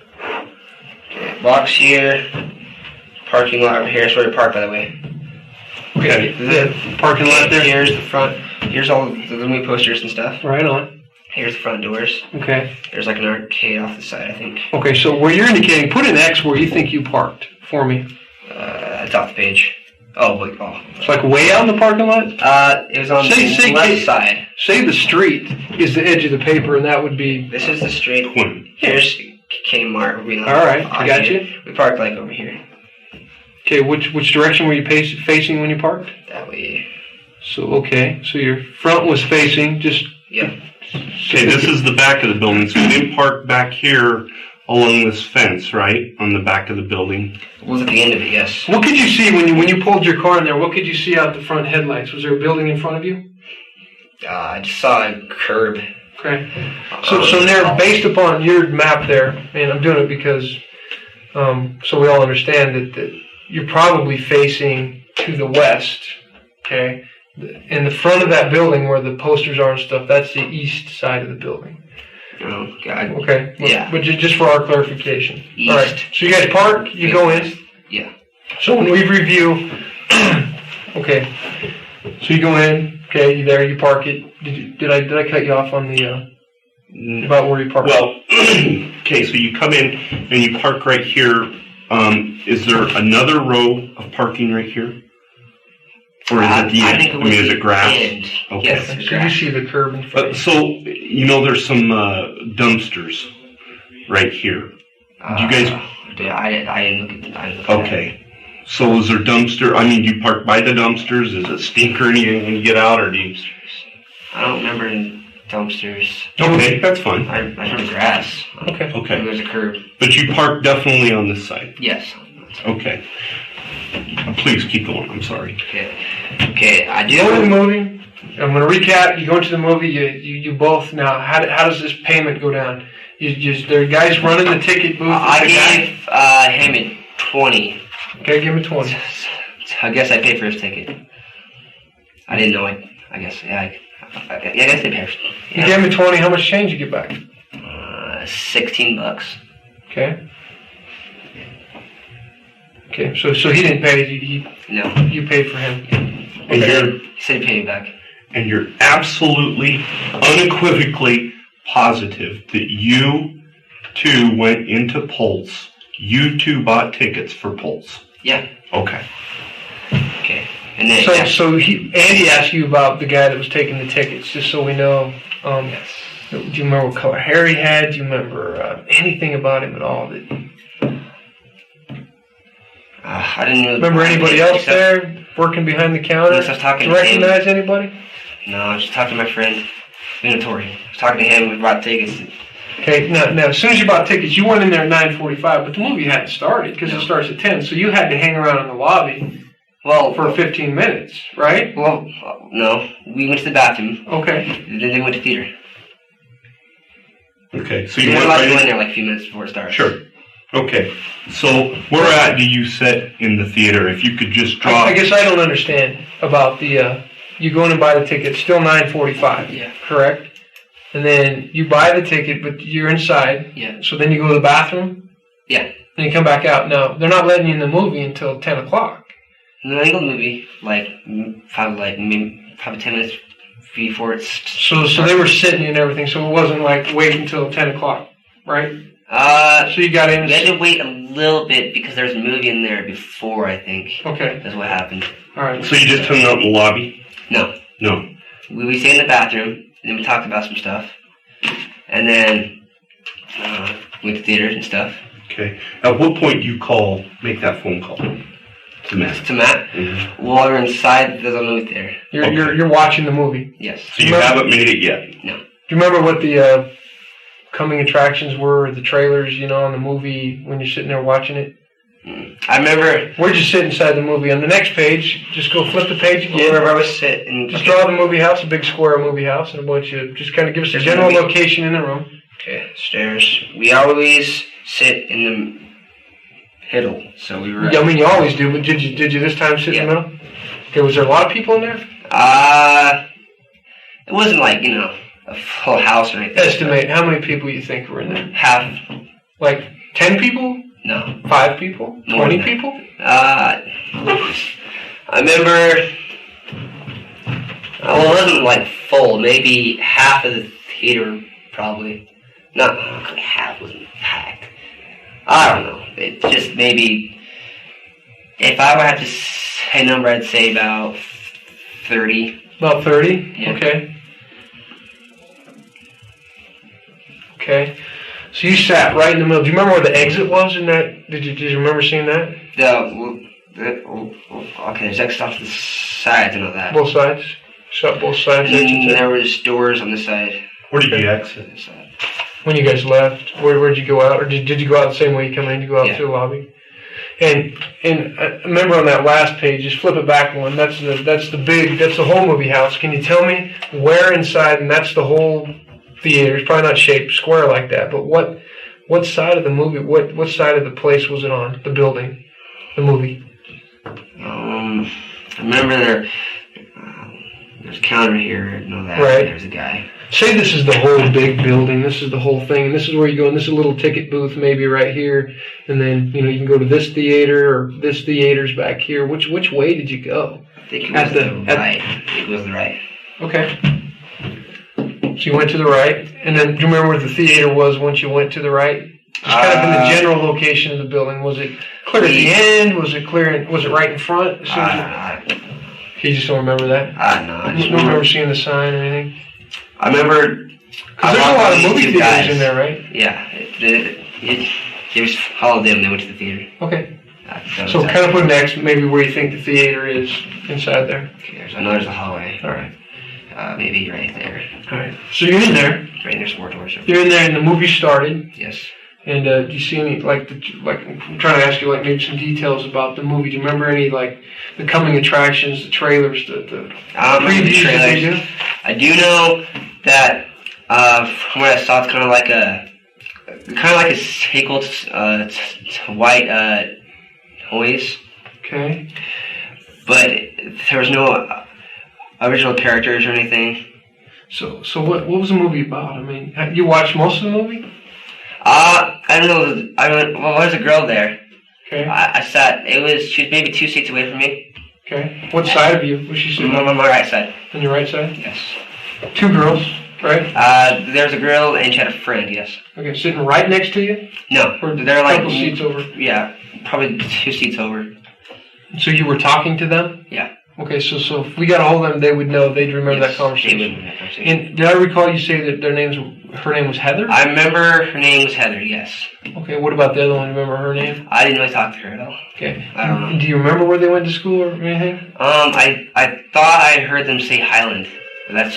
Okay, box here. Parking lot over here. That's where we park, by the way. Okay. The parking lot there. Here's the front. Here's all the movie posters and stuff. Right on. Here's the front doors. Okay. There's like an arcade off the side, I think. Okay, so where you're indicating, put an X where you think you parked for me. It's off the page. Oh, wait, It's like way out in the parking lot? It was on the left side. Say the street is the edge of the paper, and that would be... This is the street. Here's Kmart. All right, I got you. We parked like over here. Okay, which direction were you facing when you parked? That way. So, okay, so your front was facing just... Yeah. Okay, this is the back of the building, so you didn't park back here along this fence, right? On the back of the building? It was at the end of it, yes. What could you see when you pulled your car in there? What could you see out the front headlights? Was there a building in front of you? I just saw a curb. Okay. So there, based upon your map there, and I'm doing it because so we all understand that you're probably facing to the west, okay? In the front of that building where the posters are and stuff, that's the east side of the building. Oh, God. Okay. Yeah. But just for our clarification. East. All right. So you guys park, you go in. Yeah. So when we review, okay. So you go in, okay, you there, you park it. Did I cut you off on the about where you park? Well, okay, so you come in and you park right here. Is there another row of parking right here? Or is it the end? I mean, is it grass? End. Okay. Yes, So grass. you see the curb in front. So, you know, there's some dumpsters right here. Do you guys... I didn't look at that. Okay. So is there dumpster... I mean, do you park by the dumpsters? Does it stink or anything when you get out, or do you... I don't remember in dumpsters. Okay, that's fine. I remember grass. Okay. Okay. There's a curb. But you park definitely on this side? Yes. Okay. Please keep going. I'm sorry. Okay, I do. You go to the movie. I'm going to recap. You go into the movie. You both now. How does this payment go down? There are guys running the ticket booth. I gave him a 20. Okay, give him 20. I guess I paid for his ticket. I didn't know it. I guess I guess they paid. You gave him 20. How much change you get back? $16. Okay. Okay, so he didn't pay. No. You paid for him. And He said he paid me back. and you're absolutely, unequivocally positive that you two went into Pulse. You two bought tickets for Pulse. Yeah. Okay. Okay. And then So Andy asked you about the guy that was taking the tickets, just so we know. yes. Do you remember what color hair he had? Do you remember anything about him at all? I didn't really Remember anybody else there working behind the counter? Yes, I was talking Do you to him. recognize anybody? No, I was just talking to my friend, Tori. I was talking to him. We bought tickets. Okay, now as soon as you bought tickets, you went in there at 9:45, but the movie hadn't started because it starts at 10, so you had to hang around in the lobby for 15 minutes, right? Well, no. We went to the bathroom. Okay. And then they went to theater. Okay. So We you were went allowed to go right in there like a few minutes before it started. Sure. Okay. So where at do you sit in the theater? If you could just drop... I guess I don't understand about the, you go in and buy the ticket, still 9:45, Yeah. correct? And then you buy the ticket, but you're inside. Yeah. So then you go to the bathroom? Yeah. And you come back out. No, they're not letting you in the movie until 10 o'clock. And then I go to the movie probably 10 minutes before it's... So they were sitting and everything, so it wasn't like wait until 10 o'clock, right? So you got in... We had to wait a little bit because there was a movie in there before, I think. Okay. That's what happened. All right. So you just hung out in the lobby? No. No. We stayed in the bathroom, and then we talked about some stuff. And then went to theaters and stuff. Okay. At what point do you make that phone call to Matt? To Matt? Mm-hmm. While we're inside, there's a movie theater. You're watching the movie. Yes. So you haven't made it yet? No. Do you remember what the coming attractions were, the trailers, on the movie when you're sitting there watching it? I remember... Where'd you sit inside the movie? On the next page, just go flip the page again. Wherever I was sitting. Just draw the movie house, a big square movie house, and a bunch of... Just kind of give us a general location in the room. Okay, stairs. We always sit in the middle, so we were... Yeah, I mean, you always do, but did you this time sit in the middle? Okay, was there a lot of people in there? It wasn't like, a full house or anything. Estimate how many people you think were in there. Half. Like 10 people? No. 5 people? 20 people? I remember... Well, it wasn't like full. Maybe half of the theater, probably. Not half wasn't packed. I don't know. It just maybe... If I would have to say a number, I'd say about 30. About 30? Yeah. Okay. Okay. So you sat right in the middle. Do you remember where the exit was in that? Did you remember seeing that? Okay, there's exit off to the sides and all that. Both sides? Shut both sides? And there was doors on the side. Where did you exit? This side. When you guys left, where'd you go out? Or did you go out the same way you come in? Did you go out Yeah. to the lobby? And remember on that last page, just flip it back one. That's the whole movie house. Can you tell me where inside? And that's the whole theater. It's probably not shaped square like that, but what side of the movie? What side of the place was it on? The building, the movie. I remember there's a counter here and all that. Right. There's a guy. Say this is the whole big building. This is the whole thing, and this is where you go. And this is a little ticket booth, maybe right here. And then you can go to this theater or this theater's back here. Which way did you go? I think it was the right. I think it was the right. Okay. So you went to the right, and then do you remember where the theater was once you went to the right? Just kind of in the general location of the building. Was it clear at the end? Was it clear? Was it right in front? You just don't remember that? No. You don't remember seeing the sign or anything? I remember. Because there's a lot of movie theaters in there, right? Yeah. It just followed them. They went to the theater. Okay. So kind of put next, maybe where you think the theater is inside there. Okay, I know there's a hallway. All right. Maybe right there. All right. So you're in there. Right there's more doors. You're in there, and the movie started. Yes. And do you see any I'm trying to ask you maybe some details about the movie. Do you remember any the coming attractions, the trailers, the previews that they do? I do know that from what I saw, it's kind of like a sequel to White Noise. Okay. But there was no original characters or anything. So what was the movie about? I mean, you watched most of the movie? I don't know. Well, there was a girl there. Okay. I sat. She was maybe 2 seats away from me. Okay. What side of you was she sitting on? My right side. On your right side? Yes. 2 girls, right? There was a girl and she had a friend. Yes. Okay, sitting right next to you? No, or they're like a couple seats over. Yeah, probably 2 seats over. So you were talking to them? Yeah. Okay, so if we got a hold of them, they would know. They'd remember that conversation. They would remember that conversation. And did I recall you say that her name was Heather? I remember her name was Heather. Yes. Okay. What about the other one? Remember her name? I didn't really talk to her at all. Okay. I don't know. Do you remember where they went to school or anything? I thought I heard them say Highland. But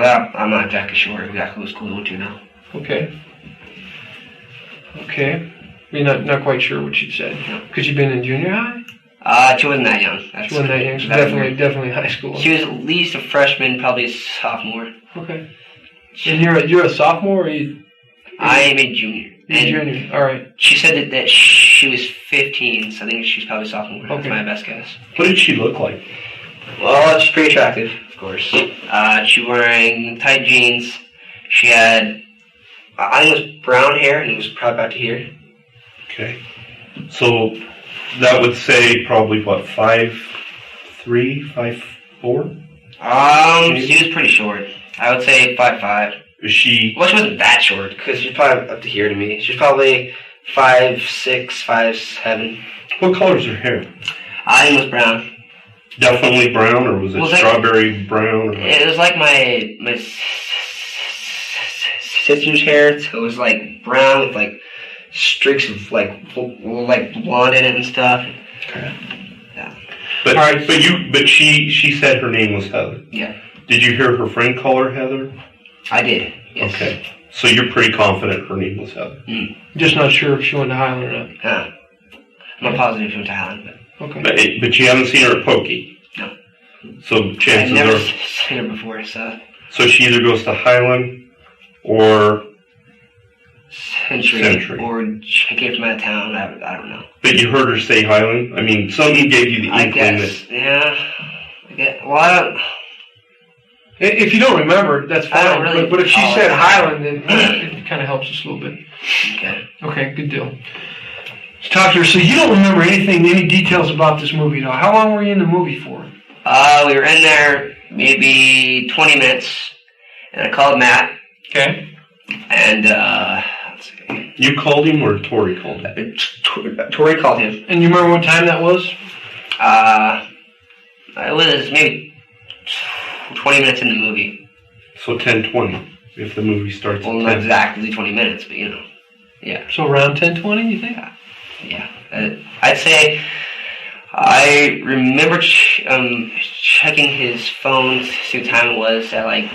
I'm not exactly sure exactly what school they went to now. Okay. Okay. You're not quite sure what she said because you've been in junior high. She wasn't that young. She wasn't that young. So definitely high school. She was at least a freshman, probably a sophomore. Okay. And you're a sophomore, or I am a junior. Junior. All right. She said that she was 15, so I think she's probably a sophomore. Okay. That's my best guess. What did she look like? Well, she's pretty attractive, of course. She was wearing tight jeans. She had, I think it was brown hair, and it was probably about to here. Okay. So that would say probably, what, 5'3", 5'4"? She was pretty short. I would say 5'5". Is she... Well, she wasn't that short, because she's probably up to here to me. She's probably 5'6", 5'7". What color is her hair? I think it was brown. Definitely brown, or was it strawberry brown? Or it was like my sister's hair. So it was like brown with like streaks of like blonde in it and stuff. Okay. Yeah. But she said her name was Heather. Yeah. Did you hear her friend call her Heather? I did. Yes. Okay. So you're pretty confident her name was Heather. Just not sure if she went to Highland or not. Yeah. I'm not positive she went to Highland, but. Okay. But you haven't seen her at Pokey? No. So chances I've never are... seen her before, so... So she either goes to Highland or... Century. Or she came from out of town, I don't know. But you heard her say Highland? I mean, something gave you the inkling guess. Well, I don't... If you don't remember, that's fine. Really but if she said Highland, then it kind of helps us a little bit. Okay. Okay, good deal. Let's talk to her. So you don't remember any details about this movie at all. How long were you in the movie for? We were in there maybe 20 minutes, and I called Matt. Okay. And, let's see. You called him or Tori called him? Tori called him. And you remember what time that was? It was maybe 20 minutes in the movie. So 10:20, if the movie starts well, at 10. not exactly 20 minutes, but you know. Yeah. So around 10:20, you think? Yeah. I'd say I remember checking his phone to see what time it was at like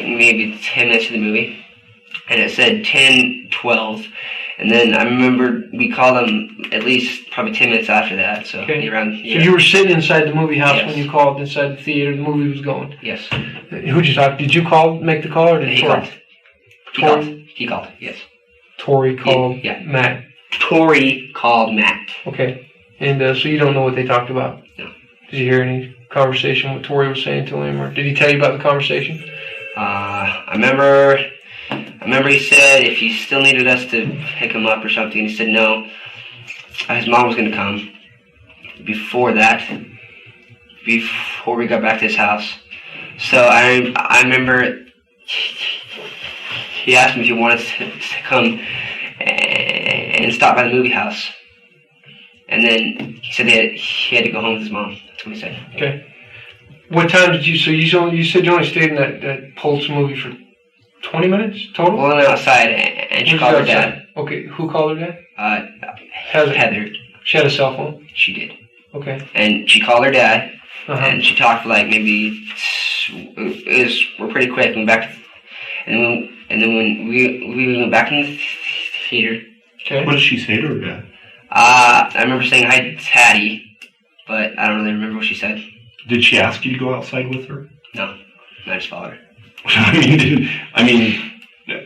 maybe 10 minutes of the movie, and it said 10:12. And then I remember we called him at least probably 10 minutes after that. So around. Yeah. So you were sitting inside the movie house Yes. when you called inside the theater. The movie was going. Yes. Who'd you talk? Did you make the call, or did He Tori? called. He called. Yes. Tori called. Yeah. Matt. Tori called Matt. Okay. And so you don't know what they talked about? No. Did you hear any conversation what Tori was saying to him, or did he tell you about the conversation? I remember he said if he still needed us to pick him up or something. He said no. His mom was going to come. Before we got back to his house. So I remember he asked me if he wanted to come and stop by the movie house. And then he said he had to go home with his mom. That's what he said. Okay. What time did you? So you said you only stayed in that Pulse movie for 20 minutes total? Well, I went outside and she called her dad. Okay. Who called her dad? Heather. She had a cell phone? She did. Okay. And she called her dad, and she talked for like maybe we're pretty quick. And then when we went back in the theater. Okay. What did she say to her dad? I remember saying hi to Hattie, but I don't really remember what she said. Did she ask you to go outside with her? No, I just followed her. I mean,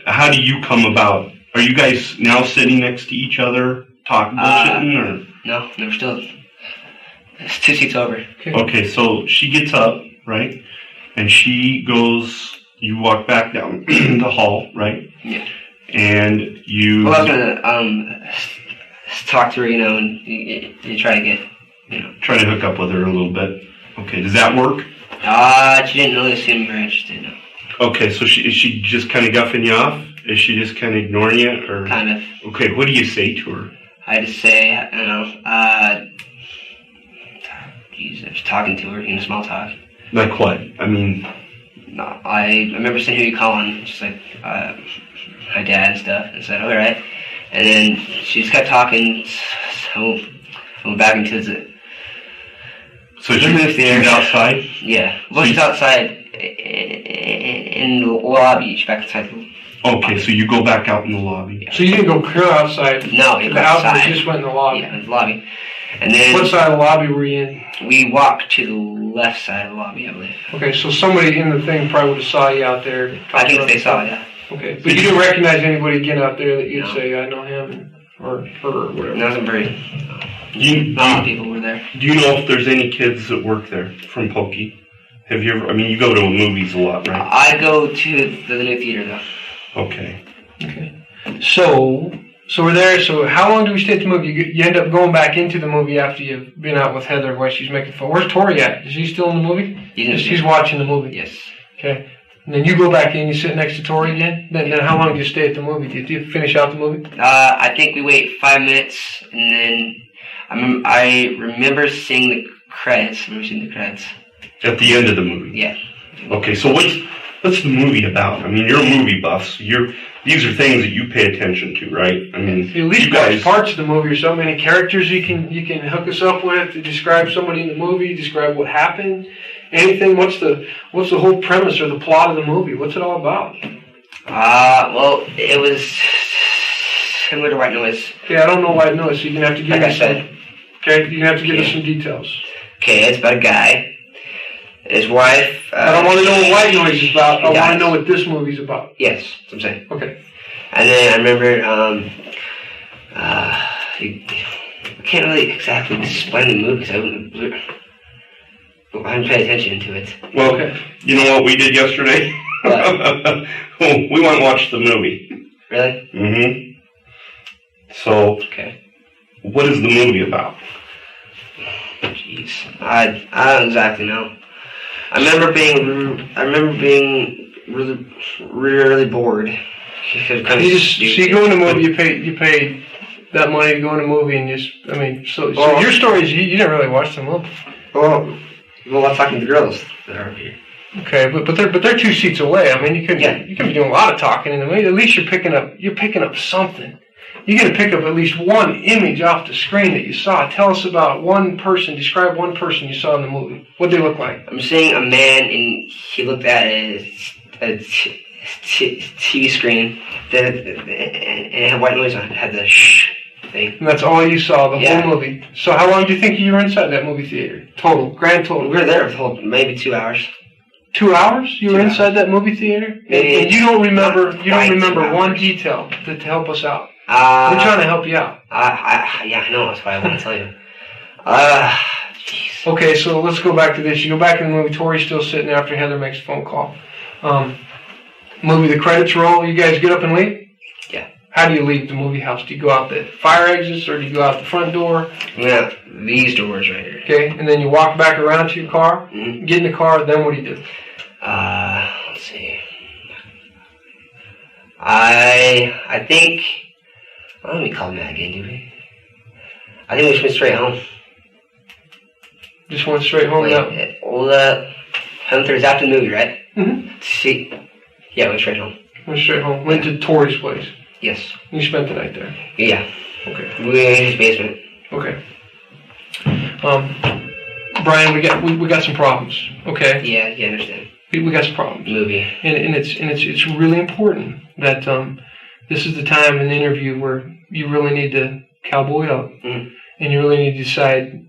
how do you come about? Are you guys now sitting next to each other, talking bullshitting, or? No, we're still. It's 2 seats over. Okay, so she gets up, right? And she goes, you walk back down the hall, right? Yeah. And you... Well, I was going to talk to her, and you try to get, Try to hook up with her a little bit. Okay, does that work? She didn't really seem very interested, no. Okay, so is she just kind of guffing you off? Is she just kind of ignoring you? Or? Kind of. Okay, what do you say to her? I just say, I was talking to her, small talk. Like what? I mean... No, I remember saying who you calling, just like, my dad and stuff, and said, all right. And then she just kept talking, so I went back into the... So she's outside? Yeah. Well, she's outside in the lobby. She's back inside the Okay, so you go back out in the lobby. So you didn't go outside? No, you go outside. You just went in the lobby? Yeah, in the lobby. And then... What side of the lobby were you in? We walked to the left side of the lobby, I believe. Okay, so somebody in the thing probably would have saw you out there. I think they saw, yeah. Okay, but you didn't recognize anybody again out there that you'd say, I know him, or her, or whatever? There wasn't very... Not a lot of people were there. Do you know if there's any kids that work there from Pokey? Have you ever... I mean, you go to movies a lot, right? I go to the new theater, though. Okay. So we're there. So how long do we stay at the movie? You end up going back into the movie after you've been out with Heather while she's making fun. Where's Tori at? Is she still in the movie? She's watching the movie. Yes. Okay. And then you go back in, you sit next to Tori again? Then how long do you stay at the movie? Do you finish out the movie? I think we wait 5 minutes, and then I remember seeing the credits. At the end of the movie? Yeah. Okay, so what's the movie about? I mean, you're a movie buff, so these are things that you pay attention to, right? I mean, at least you guys... parts of the movie or so many characters you can hook us up with to describe somebody in the movie, describe what happened, anything. What's the whole premise or the plot of the movie? What's it all about? Well, it was similar to White Noise. Okay, I don't know White Noise, so you're gonna have to give Like us I said. Okay, you're gonna have to give us some details. Okay, it's about a guy. His wife... I don't want to know what White Noise is about. I want to know what this movie's about. Yes, that's what I'm saying. Okay. And then I remember, I can't really exactly explain the movie because I haven't paid attention to it. Well, you know what we did yesterday? What? We went and watched the movie. Really? Mm-hmm. So, what is the movie about? Jeez, I don't exactly know. I remember being really bored. So you go in a movie, you paid that money to go in a movie, and so your story is you didn't really watch the movie. Well, I'm talking to the girls that are here. Okay, but they're 2 seats away. I mean, you can be doing a lot of talking in the movie. At least you're picking up something. You're going to pick up at least one image off the screen that you saw. Tell us about one person. Describe one person you saw in the movie. What did they look like? I'm seeing a man, and he looked at a TV screen, and it had white noise on it. It had the shh thing. And that's all you saw, the whole movie. So how long do you think you were inside that movie theater? Grand total. We were there for maybe 2 hours. 2 hours? You were inside that movie theater? Maybe. And you don't remember one detail to help us out. We're trying to help you out. I know. That's why I want to tell you. Okay, so let's go back to this. You go back in the movie. Tori's still sitting after Heather makes a phone call. Movie, the credits roll. You guys get up and leave? Yeah. How do you leave the movie house? Do you go out the fire exits or do you go out the front door? Yeah, these doors right here. Okay, and then you walk back around to your car, get in the car, then what do you do? Let's see. I think... Let me call that again, do we? I think we just went straight home. Just went straight home now? Hunter's after the movie, right? Mm-hmm. See? Yeah, went straight home. Went straight home. Went to Tori's place. Yes. You spent the night there? Yeah. Okay. We were in his basement. Okay. Brian, we got some problems. Okay. Yeah, you understand. We got some problems. Movie. And it's really important that this is the time in the interview where you really need to cowboy up, and you really need to decide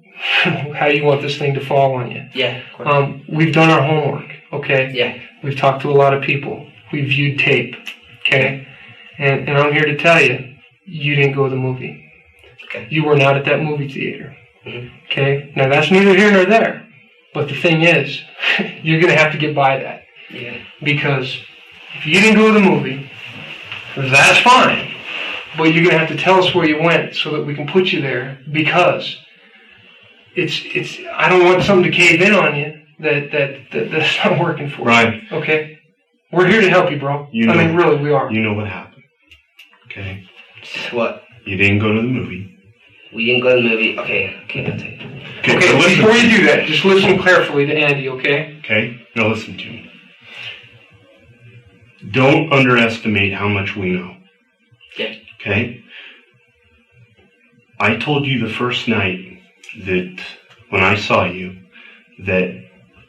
how you want this thing to fall on you. Yeah. Of course. We've done our homework. Okay. Yeah. We've talked to a lot of people. We've viewed tape. Okay. And I'm here to tell you, you didn't go to the movie. Okay. You were not at that movie theater. Mm-hmm. Okay? Now, that's neither here nor there. But the thing is, you're going to have to get by that. Yeah. Because if you didn't go to the movie, that's fine. But you're going to have to tell us where you went so that we can put you there. Because it's I don't want something to cave in on you that's not working for you. Right. Okay? We're here to help you, bro. I mean, really, we are. You know what happened. Okay? What? You didn't go to the movie. We didn't go to the movie. Okay, I'll take it. Okay, before you do that, just listen carefully to Andy, okay? Okay? Now listen to me. Don't underestimate how much we know. Yeah. Okay? I told you the first night that when I saw you that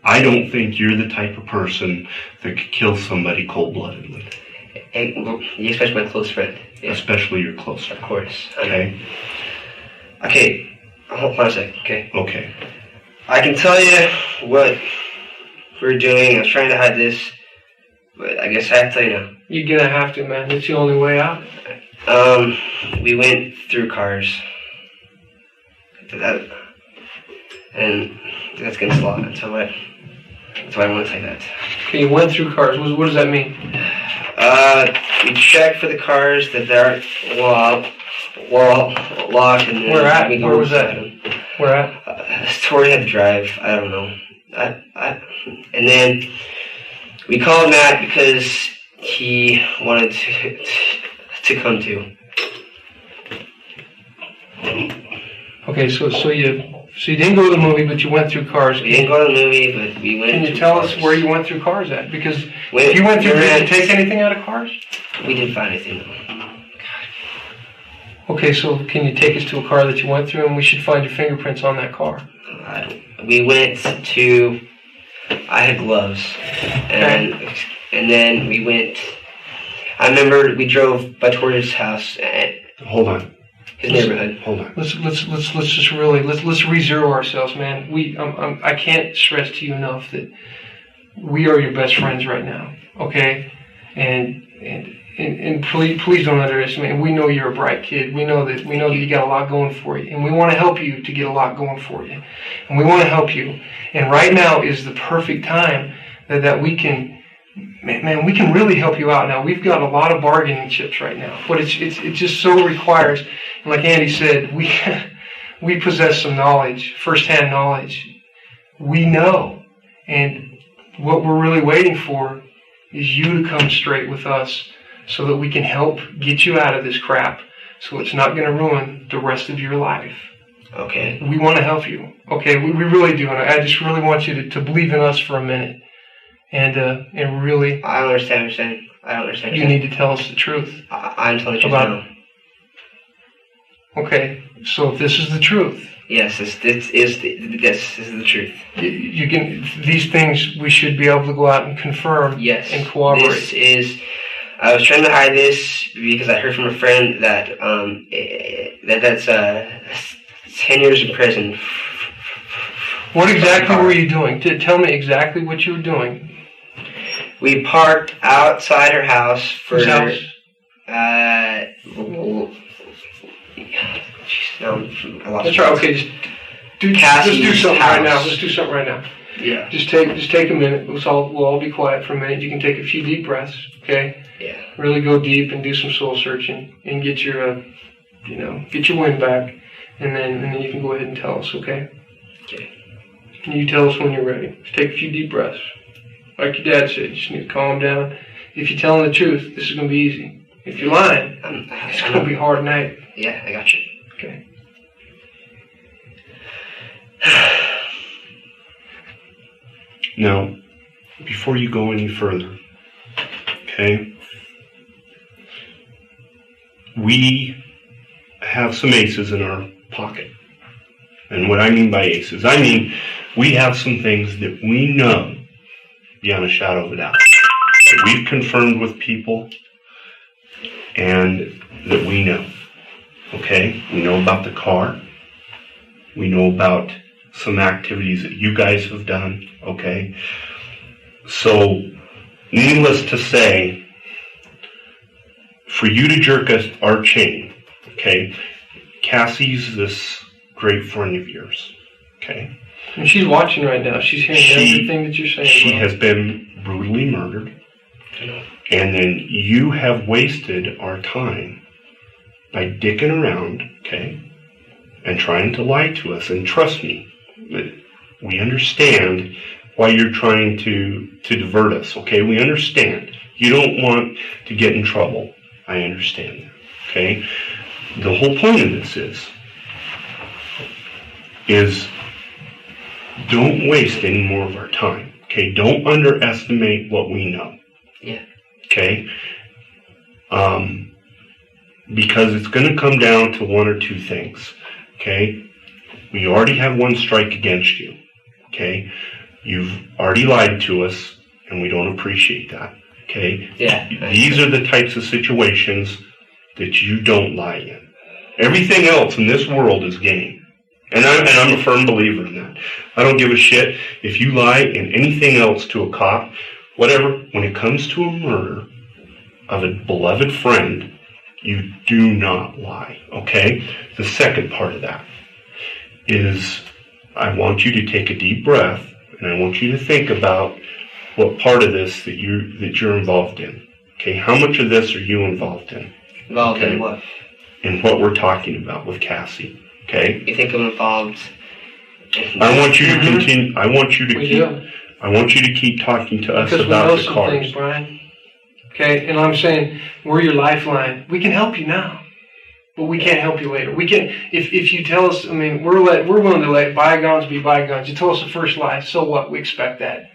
I don't think you're the type of person that could kill somebody cold-bloodedly. Especially my close friend. Yeah. Especially your close friend. Of course. Okay? Okay. Hold on a second, okay? Okay. I can tell you what we're doing. I was trying to hide this, but I guess I have to tell you now. You're going to have to, man. It's the only way out. We went through cars. And that's against the law. That's why I want to say that. Okay, you went through cars. What does that mean? We checked for the cars that they're locked. And where at? Where was that? Where at? Tori had to drive. I don't know. And then we called Matt because he wanted to come too. Okay, so you didn't go to the movie, but you went through cars. We didn't go to the movie, but we went. Can you tell us where you went through cars at? Because if you went through, did you take anything out of cars? We didn't find anything though. Okay, so can you take us to a car that you went through, and we should find your fingerprints on that car? We went to. I had gloves, and then we went. I remember we drove by Tori's house. Hold on. His neighborhood. Hold on. Let's just really let's re-zero ourselves, man. I can't stress to you enough that we are your best friends right now, okay? And please don't underestimate. We know you're a bright kid. We know that you got a lot going for you, and we want to help you to get a lot going for you, and we want to help you. And right now is the perfect time that we can. Man, we can really help you out now. We've got a lot of bargaining chips right now, but it just so requires, and like Andy said, we possess some knowledge, firsthand knowledge. We know, and what we're really waiting for is you to come straight with us, so that we can help get you out of this crap, so it's not going to ruin the rest of your life. Okay. We want to help you. Okay, we really do, and I just really want you to believe in us for a minute. and really, I don't understand what you're saying. I don't understand. you need to tell us the truth. I'm telling you About- now. Okay, so if this is the truth, Yes, this is the truth. you can. These things we should be able to go out and confirm. Yes. And corroborate. This is. I was trying to hide this because I heard from a friend that that's 10 years in prison. What exactly were you doing? Tell me exactly what you were doing. We parked outside her house for. Whose house? I lost That's right. Okay, just do Cassie's something house. right now. Let's do something right now. Yeah. Just take a minute. We'll all be quiet for a minute. You can take a few deep breaths. Okay. Yeah. Really go deep and do some soul searching and get your get your wind back, and then you can go ahead and tell us. Okay. Okay. And you tell us when you're ready. Just take a few deep breaths. Like your dad said, you just need to calm down. If you're telling the truth, this is going to be easy. If you're lying, it's going to be hard night. Yeah, I got you. Okay. Now, before you go any further, okay, we have some aces in our pocket. And what I mean by aces, I mean we have some things that we know beyond a shadow of a doubt, that we've confirmed with people and that we know. Okay? We know about the car. We know about some activities that you guys have done. Okay? So, needless to say, for you to jerk us our chain, okay, Cassie's this great friend of yours. Okay? And she's watching right now. She's hearing everything that you're saying. She has been brutally murdered. And then you have wasted our time by dicking around, okay, and trying to lie to us. And trust me, we understand why you're trying to divert us, okay? We understand. You don't want to get in trouble. I understand that, okay? The whole point of this is don't waste any more of our time, okay? Don't underestimate what we know. Yeah. Okay? Because it's going to come down to one or two things. Okay? We already have one strike against you. Okay? You've already lied to us, and we don't appreciate that. Okay? Yeah. These are the types of situations that you don't lie in. Everything else in this world is game. And I'm a firm believer in that. I don't give a shit if you lie in anything else to a cop, whatever. When it comes to a murder of a beloved friend, you do not lie, okay? The second part of that is I want you to take a deep breath, and I want you to think about what part of this that you're involved in. Okay, how much of this are you involved in? Involved in what? In what we're talking about with Cassie. Okay? You think I'm involved? I want you to continue. I want you to keep talking to us because about we know the some cars. things, Brian. Okay, and I'm saying we're your lifeline. We can help you now, but we can't help you later. We can if you tell us. I mean, we're willing to let bygones be bygones. You told us the first lie, so what? We expect that.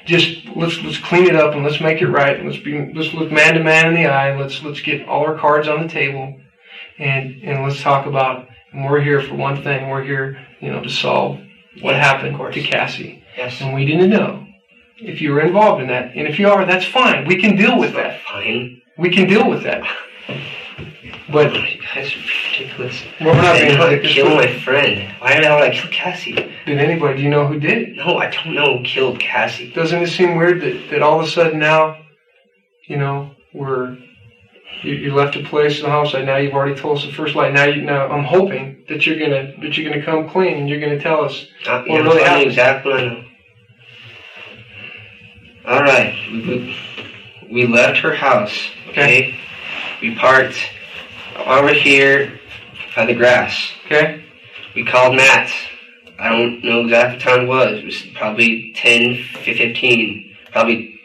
Just let's clean it up and let's make it right. And let's look man to man in the eye. And let's get all our cards on the table, and let's talk about. And we're here for one thing. We're here, to solve what happened to Cassie. Yes. And we didn't know if you were involved in that. And if you are, that's fine. We can deal with that. Fine. We can deal with that. But you guys are ridiculous. Well, we're not being I ridiculous. kill my friend. Why the hell would I kill Cassie? Did anybody? Do you know who did it? No, I don't know who killed Cassie. Doesn't it seem weird that all of a sudden now, you left a place in the homicide. Now you've already told us the first lie. Now I'm hoping that you're gonna come clean and you're gonna tell us what really happened. Exactly what I know. All right, we left her house. Okay, we parked over here by the grass. Okay, we called Matt. I don't know exactly what time it was. It was probably 10:15. Probably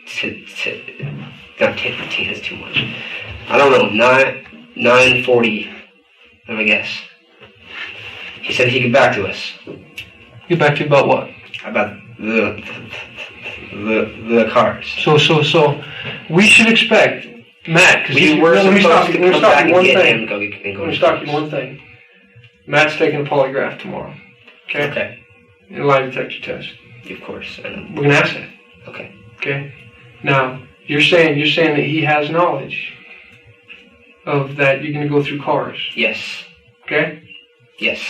not 10:15. That's too much. I don't know, 9:40, I guess. He said he'd get back to us. get back to you about what? About the cars. So we should expect Matt, because let me stop you one thing. Let me stop you one thing. Matt's taking a polygraph tomorrow. Okay? Okay. And a lie detector test. Of course, I know. We're gonna ask that. Okay. Okay? Now, you're saying that he has knowledge of that you're gonna go through cars. Yes. Okay? Yes.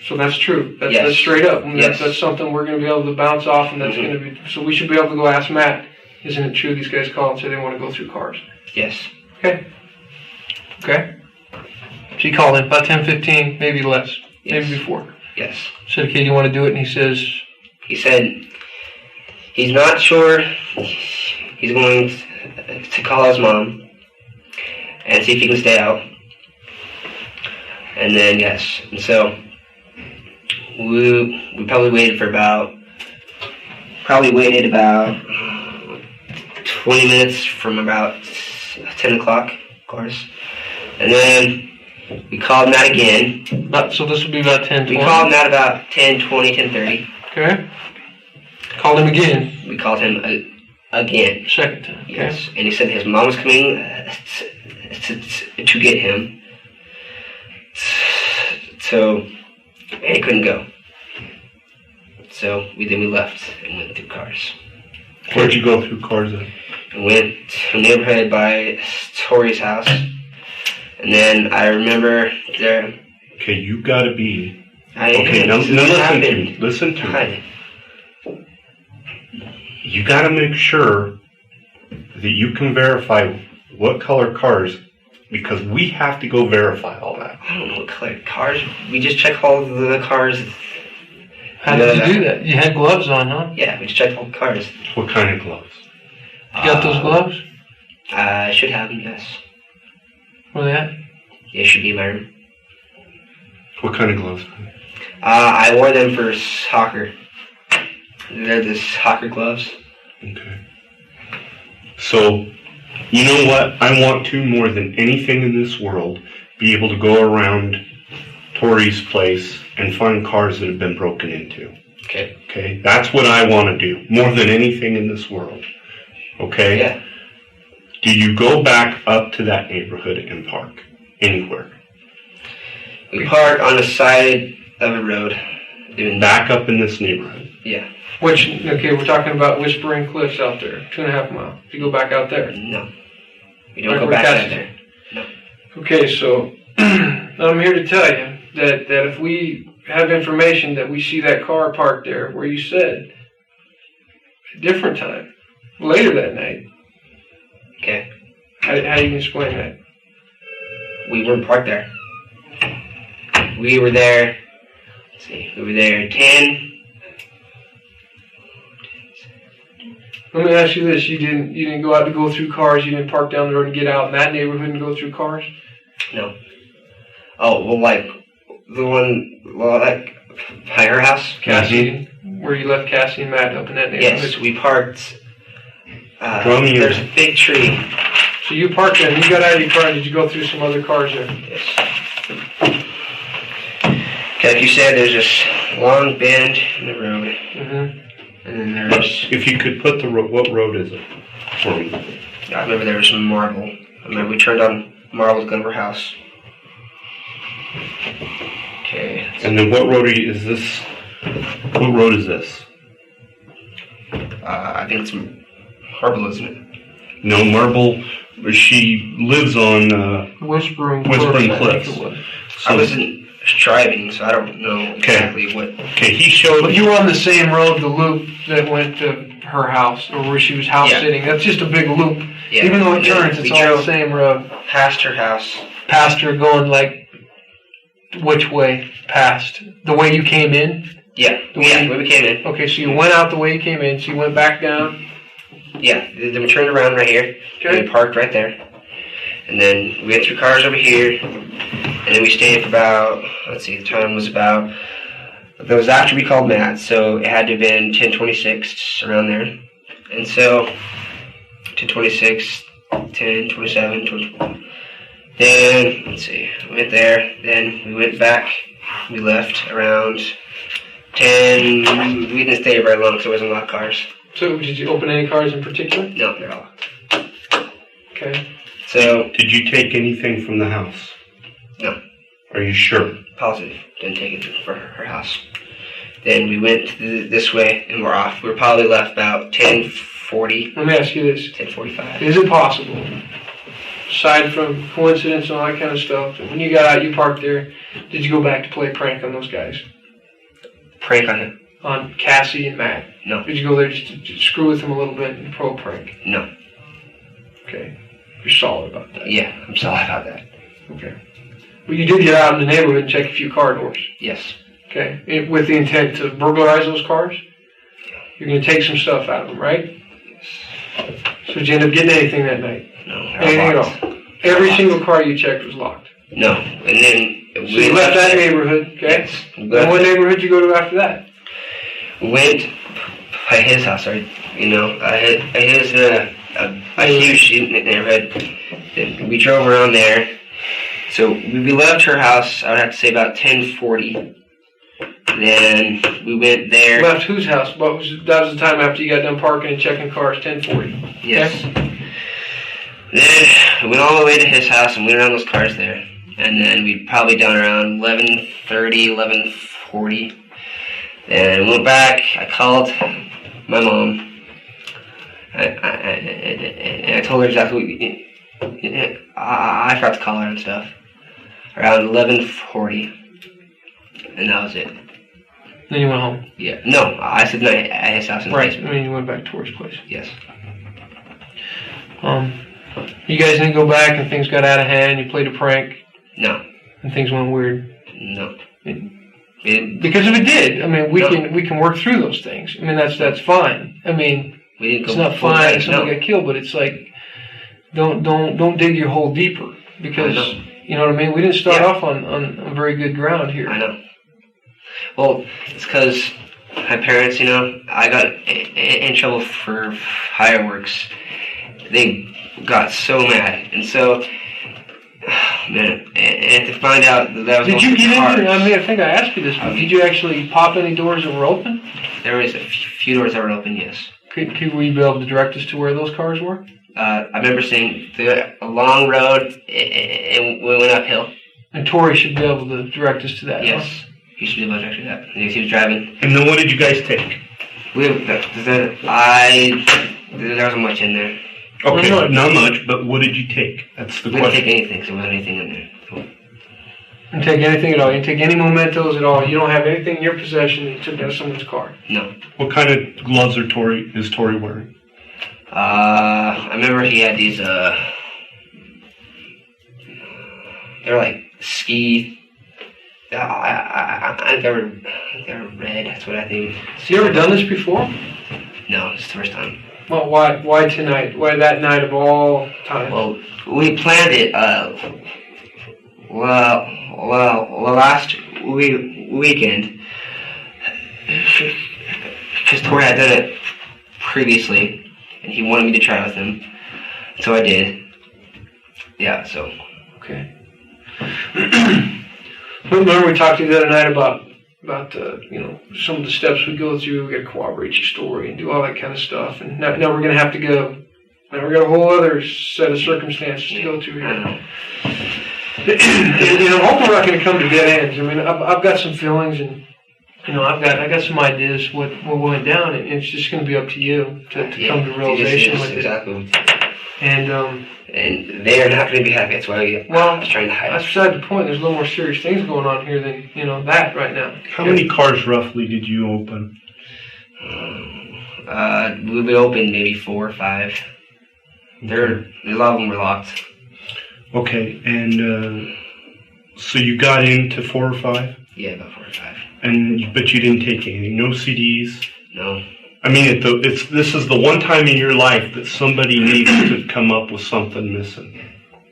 So that's true. That's, yes. That's straight up. And yes. That's something we're gonna be able to bounce off, and that's gonna be. So we should be able to go ask Matt. Isn't it true these guys call and say they want to go through cars? Yes. Okay. Okay. She called in about 10:15, maybe less, yes. maybe before. Yes. Said, "Okay, do you want to do it?" And he said he's not sure. He's going to call his mom and see if he can stay out. And then yes, and so we probably waited about 20 minutes from about 10 o'clock, of course. And then we called him out again. So this would be about 10:20. We called him out about 10:20, 10:30. Okay. Called him again. We called him again. Second time. Okay. Yes. And he said his mom was coming to get him. So, and he couldn't go. So then we left and went through cars. Where'd you go through cars at? We went to a neighborhood by Tori's house. And then I remember there. Okay, you gotta be. Okay, now listen to me. Listen to me. You gotta make sure that you can verify what color cars, because we have to go verify all that. I don't know what color cars. We just checked all the cars. How did you do that? You had gloves on, huh? Yeah, we just checked all the cars. What kind of gloves? You got those gloves? I should have them, yes. Where they at? Yeah, it should be in my room. What kind of gloves? I wore them for soccer. They're the soccer gloves. Okay. So, you know what? I want to, more than anything in this world, be able to go around Tori's place and find cars that have been broken into. Okay. Okay? That's what I want to do, more than anything in this world. Okay? Yeah. Do you go back up to that neighborhood and park anywhere? We park on the side of a road. Back up in this neighborhood? Yeah. We're talking about Whispering Cliffs out there, 2.5 miles. Do you go back out there? No. We don't go back out there. No. Okay, so I'm here to tell you that if we have information that we see that car parked there where you said, a different time, later that night. Okay. How do you explain that? We weren't parked there. We were there. Let's see. We were there 10. Let me ask you this: you didn't go out to go through cars. You didn't park down the road and get out in that neighborhood and go through cars. No. Oh well, like the one, like by her house, Cassie, where you left Cassie and Matt up in that neighborhood. Yes, we parked. There's a big tree. So you parked there, and you got out of your car, and did you go through some other cars there? Yes. Okay, like you said, there's this long bend in the road. Mm-hmm. And then there's... If you could put the road, what road is it for me? I remember there was some marble. I remember we turned on marble to go to her house. Okay. And then what road is this? What road is this? I think it's Marble, isn't it? No, Marble. She lives on Whispering Cliffs. So, I wasn't driving, so I don't know exactly what. Okay, he showed. But you were on the same road, the loop that went to her house, or where she was house sitting. That's just a big loop. Yeah. Even though it turns, it's all the same road. Past her house. Past her, going like which way? Past the way you came in. Yeah. When we came in. Okay, so you went out the way you came in. So you went back down. Yeah. Then we turned around right here. Okay. And we parked right there. And then we went through cars over here. And then we stayed for about, let's see, the time was about, that was after we called Matt, so it had to have been 10:26, around there. And so, 10:26, 10:27, 24. Then, let's see, we went there, then we went back, we left around 10, we didn't stay very long because there wasn't a lot of cars. So did you open any cars in particular? No, they're all locked. Okay. So, Did you take anything from the house? no, Are you sure? positive. Didn't take it for her house. Then we went this way and we're off. We were probably left about 10:40, Let me ask you this. 10:45. Is it possible, aside from coincidence and all that kind of stuff, that when you got out, you parked there, did you go back to play a prank on those guys? Prank on him? On Cassie and Matt? No. Did you go there just to screw with them a little bit and pro prank? No. Okay. You're solid about that. Yeah, I'm sorry about that. Okay. But you did get out in the neighborhood and check a few car doors. Yes. Okay. With the intent to burglarize those cars? You're going to take some stuff out of them, right? So did you end up getting anything that night? No. Anything at all? Every single car you checked was locked. No. And then So you left that neighborhood, okay? Yes. And what neighborhood did you go to after that? Went by his house, or his a huge neighborhood. Then we drove around there. So we left her house. I would have to say about 10:40. Then we went there. Left whose house? That was the time after you got done parking and checking cars, 10:40. Yes. Then we went all the way to his house and went around those cars there. And then we'd probably done around 11:30, 11:40. Then went back. I called my mom. And I told her exactly. I forgot to call her and stuff. Around 11:40, and that was it. Then you went home. Yeah. No, I said no at his house in the Right. basement. I mean, you went back to Tori's place. Yes. You guys didn't go back and things got out of hand. You played a prank No. and things went weird. No. Because if it did, I mean, we can work through those things. I mean, that's fine. I mean, We didn't go. it's not fine if somebody got killed, but it's like don't dig your hole deeper because you know what I mean. We didn't start off on very good ground here. I know. Well, it's because my parents, I got in trouble for fireworks. They got so mad, and so, man, and to find out that I was. Did you get cars, into? I mean, I think I asked you this. But did you actually pop any doors that were open? There was a few doors that were open. Yes. Could we be able to direct us to where those cars were? I remember seeing a long road, and we went uphill. And Tori should be able to direct us to that. Yes, Huh? he should be able to direct that. He was driving. And then what did you guys take? There wasn't much in there. Okay, Well, not much, but what did you take? That's the We didn't question. take anything, so there wasn't anything in there. So, And take anything at all. You didn't take any mementos at all. You don't have anything in your possession that you took out of someone's car. no. What kind of gloves is Tori wearing? I remember he had these, they're like ski. They were red. That's what I think. Have you ever done this before? No, it's the first time. Well, why tonight? Why that night of all time? Well, we planned it. Last weekend, because Tori had done it previously, and he wanted me to try with him, so I did. Yeah. So. Okay. Remember we talked to you the other night about some of the steps we go through. We got to corroborate your story and do all that kind of stuff. And now we're going to have to go. Now we got a whole other set of circumstances to go through here. I know. I'm hoping we're not going to come to dead ends. I mean, I've got some feelings, and I got some ideas what went down, and it's just going to be up to you to come to realization with it. Exactly. And they are not going to be happy. That's why I was trying to hide. That's beside the point. There's a little more serious things going on here than that right now. How many cars roughly did you open? We opened maybe 4 or 5. A lot of them were locked. Okay, and so you got into 4 or 5? Yeah, about 4 or 5. But you didn't take any, no CDs? No. I mean, this is the one time in your life that somebody needs to come up with something missing.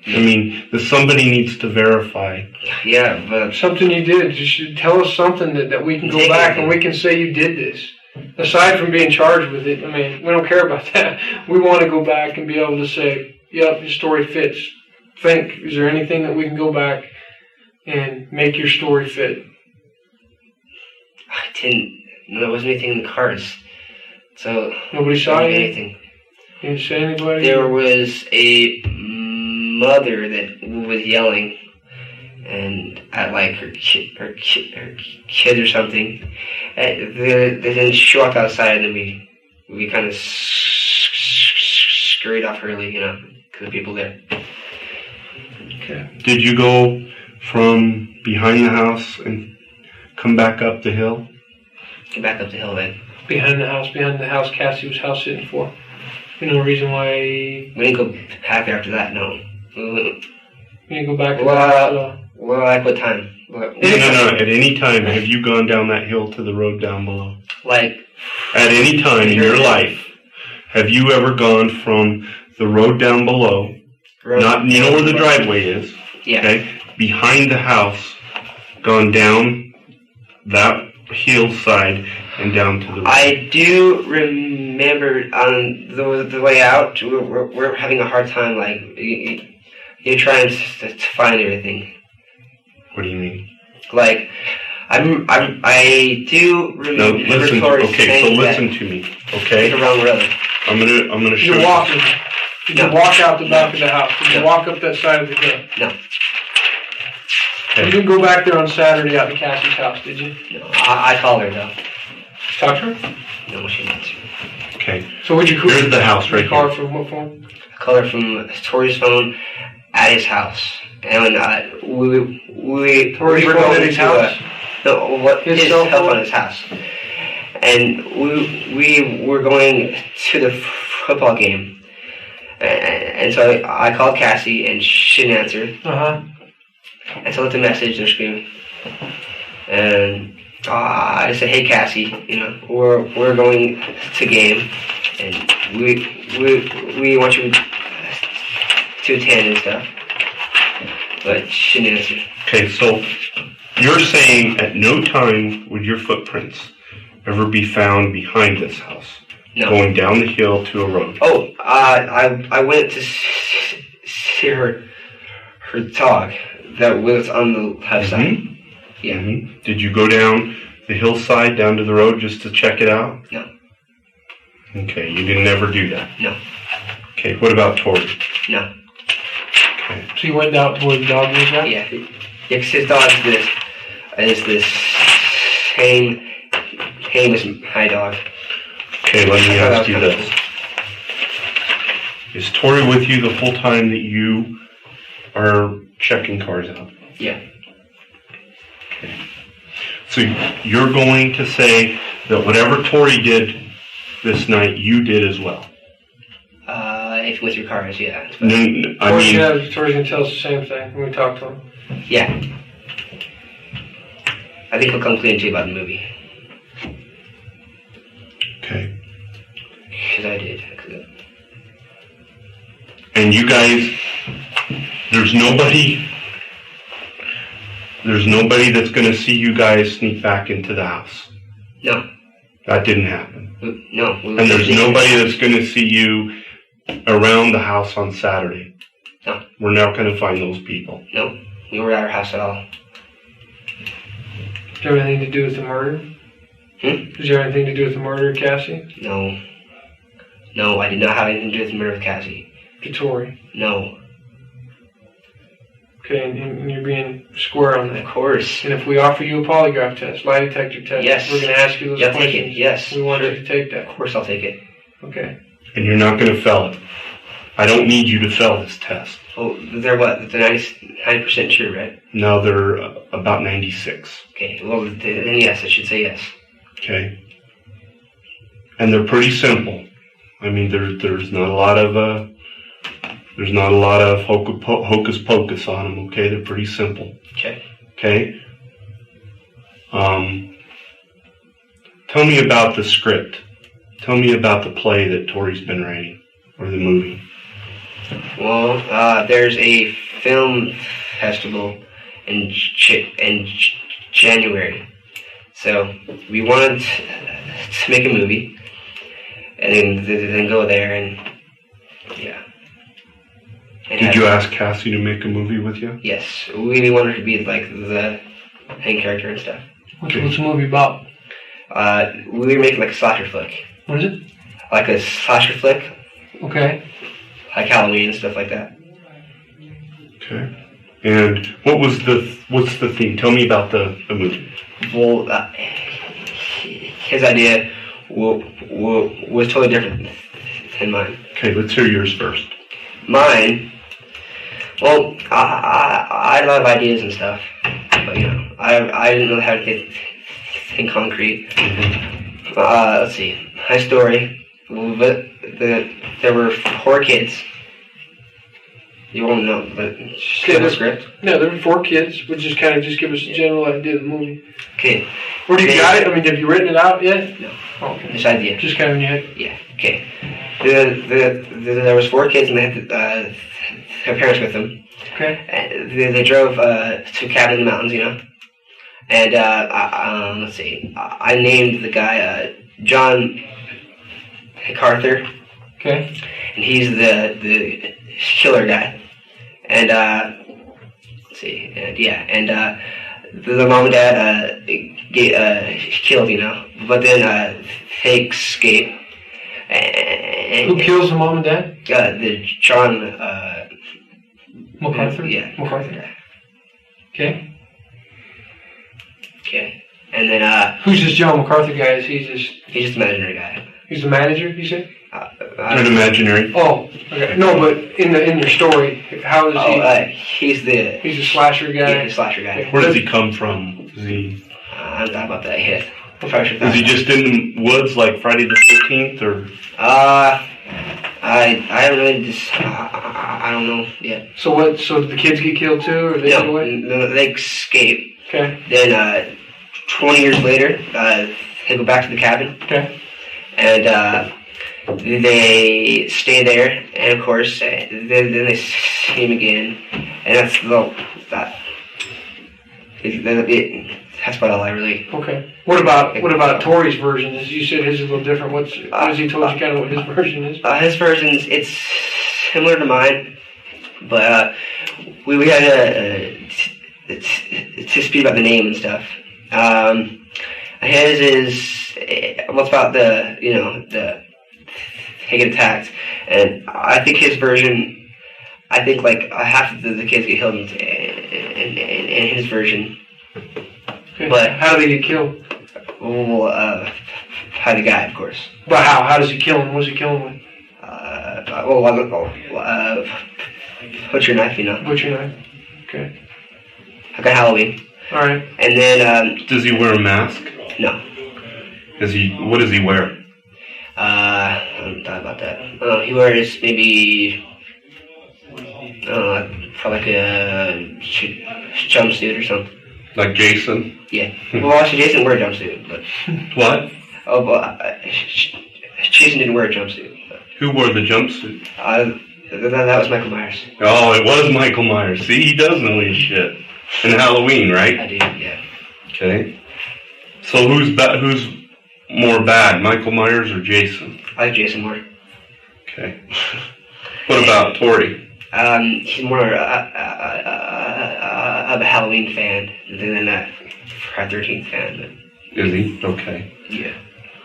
I mean, that somebody needs to verify. Yeah, but something you did. You should tell us something that we can go back and we can say you did this. Aside from being charged with it, I mean, we don't care about that. We want to go back and be able to say, yep, your story fits. Think, is there anything that we can go back and make your story fit? there wasn't anything in the cars. So Nobody saw didn't you? get anything. You didn't say anybody? There was a mother that was yelling, and at like her kid or something. Then she walked outside, and then we kind of scurried off early, because the people there. Okay. Did you go from behind the house and come back up the hill? Get back up the hill, right? Behind the house Cassie was house sitting for. No reason why We didn't go back after that, no. you didn't go back to the house. Well, like what time? No. At any time, have you gone down that hill to the road down below? Like, At any time in your life, have you ever gone from the road down below, not you know where the driveway is, yeah. okay, behind the house, gone down that hillside and down to the road? I do remember on the way out, we're having a hard time, like, you're trying to find everything. What do you mean? Like, I do remember. No, listen. Tori Okay, so saying listen that to me. Okay, it's the wrong road. I'm gonna show You're you. walking. Did you No. walk out the back of the house? Did you No. walk up that side of the hill? No, You Okay. didn't go back there on Saturday out to Cassie's house, did you? no. I called her though. Talk to her? No, she didn't. Okay. So would you Here's the house right call here. her from what phone? I called her from Tori's phone at his house, and we Tori's were phone going at his to house? his cell cell phone? phone at his house, and we were going to the football game, and so I called Cassie, and she didn't answer, and so I left a message and screaming, and I said, "Hey Cassie, we're going to game, and we want you to attend and stuff," but she didn't answer. Okay, so you're saying at no time would your footprints ever be found behind this house, No. going down the hill to a road? Oh, I went to see her dog that was on the left side. Mhm. Yeah. Mhm. Did you go down the hillside down to the road just to check it out? No. Okay, you didn't ever do that? No. Okay, what about Tori? No. Okay. So you went down to where the dog was at? Yeah. Yeah, 'cause his dog is this same as my dog. Okay, let me I thought that ask was you kinda this. Is Tori with you the whole time that you are checking cars out? Yeah. Okay. So you're going to say that whatever Tori did this night, you did as well? If you went through cars, yeah. No, I mean, Tori's gonna tell us the same thing when we talk to him. Yeah. I think he'll come clean to you about the movie. okay. Because I did. And you guys, there's nobody that's going to see you guys sneak back into the house. No. That didn't happen. No. And there's nobody that's going to see you around the house on Saturday. No. We're not going to find those people. No. We were at our house at all. Does it have anything to do with the murder? Does it have anything to do with the murder of Cassie? No. No, I did not have anything to do with the murder of Cassie. To Tori? No. Okay, and you're being square on Of that. course. And if we offer you a polygraph test, lie detector test, Yes. we're gonna ask you those Yeah, take questions. it. Yes. We want you to take Of that. course I'll take it. Okay. And you're not going to fail it. I don't need you to fail this test. Oh, they're what? They're 90% sure, right? No, they're about 96. Okay, well, then yes, I should say yes. Okay. And they're pretty simple. I mean, there's not a lot of hocus pocus on them. Okay, they're pretty simple. Okay. Okay. Tell me about the script. Tell me about the play that Tori's been writing, or the movie. Well, there's a film festival in January. So we wanted to make a movie, and then go there, and yeah. And Did you ask Cassie to make a movie with you? Yes, we wanted to be like the main character and stuff. What's the movie about? We were making like a slasher flick. What is it? Like a slasher flick, Okay. like Halloween and stuff like that. Okay. And what's the theme? Tell me about the movie. Well, his idea was totally different than mine. Okay, let's hear yours first. Mine, well, I had a lot of ideas and stuff, but I didn't really have anything concrete. Let's see, my story. There were 4 kids. You won't know, but the script. No, there were 4 kids. Would just kind of give us a general idea of the movie. Okay. Where do you got it? I mean, have you written it out yet? No. Oh, okay. This idea. Just kind of in your head. Yeah. Okay. There was 4 kids and they had their parents with them. Okay. They drove to a cabin in the mountains, And let's see. I named the guy John MacArthur. Okay. And he's the killer guy. And let's see. And the mom and dad get killed, But then they escape. Who kills the mom and dad? The John MacArthur. Yeah. MacArthur. Okay. Okay. And then Who's this John MacArthur guy? Is he just? He's just an imaginary guy. He's the manager. You said? An imaginary. Oh, okay. No, but in your story, how is he? He's the slasher guy. Yeah, he's the slasher guy. Where does he come from? Is he? I'm not about that yet. Is he just in the woods like Friday the 13th, or? I haven't really I don't know yet. So what? So did the kids get killed too, or they get away? No, they escape. Okay. Then 20 years later, they go back to the cabin. Okay. And they stay there, and of course, then they see him again, and that's about all I really. Okay. What about Tori's version? As you said, his is a little different. What has he told you kind of what his version is? His version's it's similar to mine, but we had to speak about the name and stuff. His is what's about the they get attacked, and I think his version. I think like half of the kids get killed in his version. Okay. But how do they get killed? Well, by the guy, of course. But how? How does he kill him? What's he kill him with? Butcher knife, Butcher knife. Okay. Like a Halloween. All right. And then does he wear a mask? No. What does he wear? I haven't thought about that. He wears maybe probably like a jumpsuit or something. Like Jason? Yeah. Well, actually, Jason wore a jumpsuit, but. What? Oh, but Jason didn't wear a jumpsuit. But. Who wore the jumpsuit? That was Michael Myers. Oh, it was Michael Myers. See, he does know his shit. And Halloween, right? I do, yeah. Okay. So who's more bad, Michael Myers or Jason? I like Jason more. Okay. What about Tori? He's more of a Halloween fan than a Friday 13th fan. But is he? Okay. Yeah.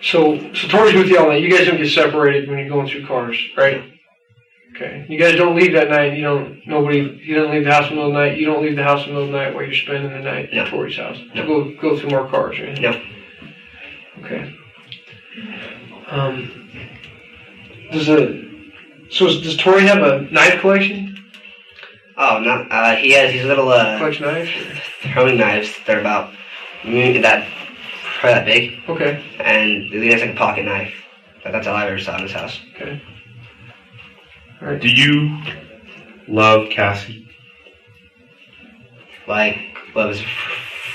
So Tori's with you all night. You guys don't get separated when you're going through cars, right? Okay. You guys don't leave that night. You don't leave the house in the middle of the night. You don't leave the house in the middle of the night while you're spending the night at Tori's house. No. Go through more cars, right? No. Okay. Does Tori have a knife collection? Oh, no. He has these little collection knives? Throwing knives. They're about probably that big. Okay. And he has like a pocket knife. That's all I've ever saw in his house. Okay. All right. Do you love Cassie? Like love his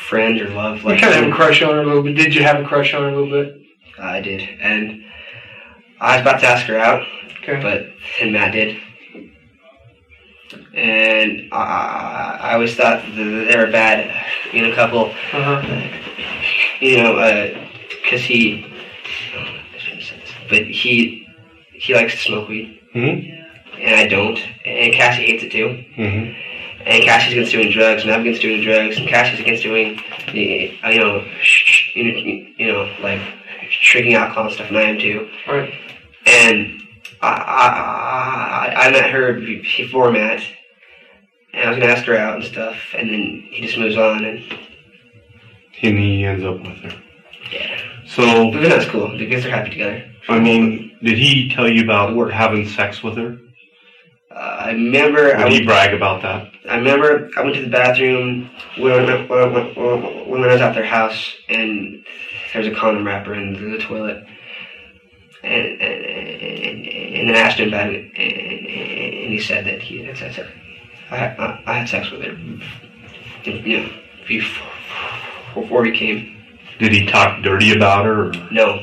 friend or love like. You kind of have a crush on her a little bit. Did you have a crush on her a little bit? I did, and I was about to ask her out, but then Matt did, and I always thought that they were bad, couple, because he likes to smoke weed, and I don't, and Cassie hates it too, and Cassie's against doing drugs, and I'm against doing drugs, and Cassie's against doing, like drinking alcohol and stuff, and I am too. Right. And I met her before Matt, and I was gonna ask her out and stuff, and then he just moves on, and he ends up with her. yeah. So, But that's cool. The kids are happy together. I mean, did he tell you about having sex with her? I remember. Did he brag about that? I remember I went to the bathroom when I was at their house, and there was a condom wrapper in the toilet. And then I asked him about it, and he said that he had sex. I had sex with her, you know, before he came. Did he talk dirty about her? Or? No.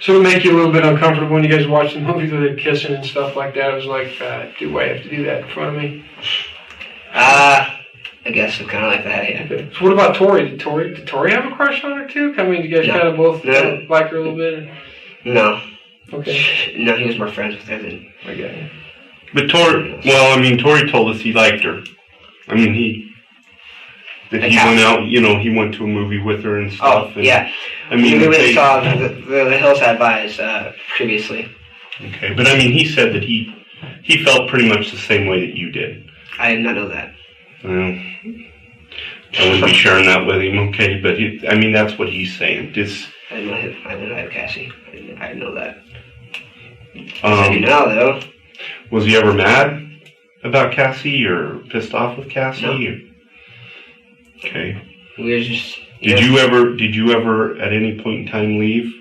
So it make you a little bit uncomfortable when you guys watch the movies where they're kissing and stuff like that. It was like, do I have to do that in front of me? I guess it's kind of like that, yeah. Okay. So what about Tori? Did Tori have a crush on her too? I mean, you guys kind of both like her a little bit? No. Okay. No, he was more friends with her than I got you. But Tori told us he liked her. I mean, he went out, you know, he went to a movie with her and stuff. Oh, yeah. I mean, we went and saw the Hillside Buys previously. Okay, but I mean, he said that he felt pretty much the same way that you did. I did not know that. Well, I wouldn't be sharing that with him, okay? But I mean, that's what he's saying. I didn't know Cassie. I didn't know that. I do now, though. Was he ever mad about Cassie or pissed off with Cassie? No. Okay. We were just. Did you ever at any point in time leave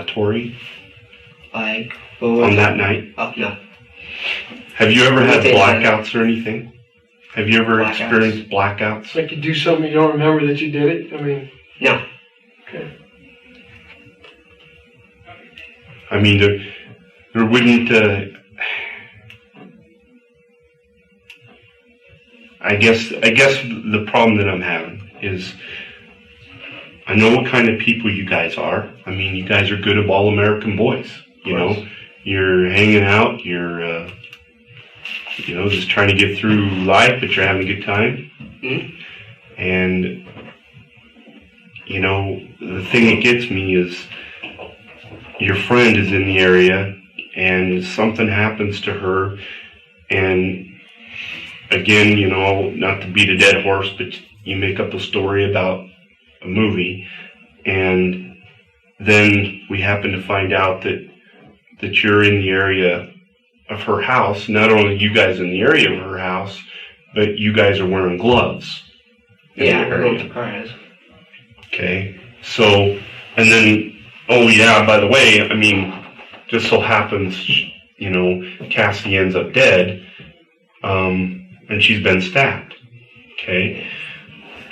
Tori? Like on that night? Oh no. Have you ever had blackouts or anything? Have you ever experienced blackouts? Like you do something you don't remember that you did it? I mean. No. Okay. I mean, there wouldn't. I guess the problem that I'm having is I know what kind of people you guys are. I mean, you guys are good of all American boys. You know, you're hanging out. You're, you know, just trying to get through life, but you're having a good time. Mm-hmm. And you know, the thing that gets me is your friend is in the area, and something happens to her, and again, you know, not to beat a dead horse, but you make up a story about a movie, and then we happen to find out that you're in the area of her house. Not only you guys in the area of her house, but you guys are wearing gloves. Yeah, I know what the car is. Okay, so, and then, oh yeah, by the way, I mean, just so happens, you know, Cassie ends up dead, and she's been stabbed. Okay.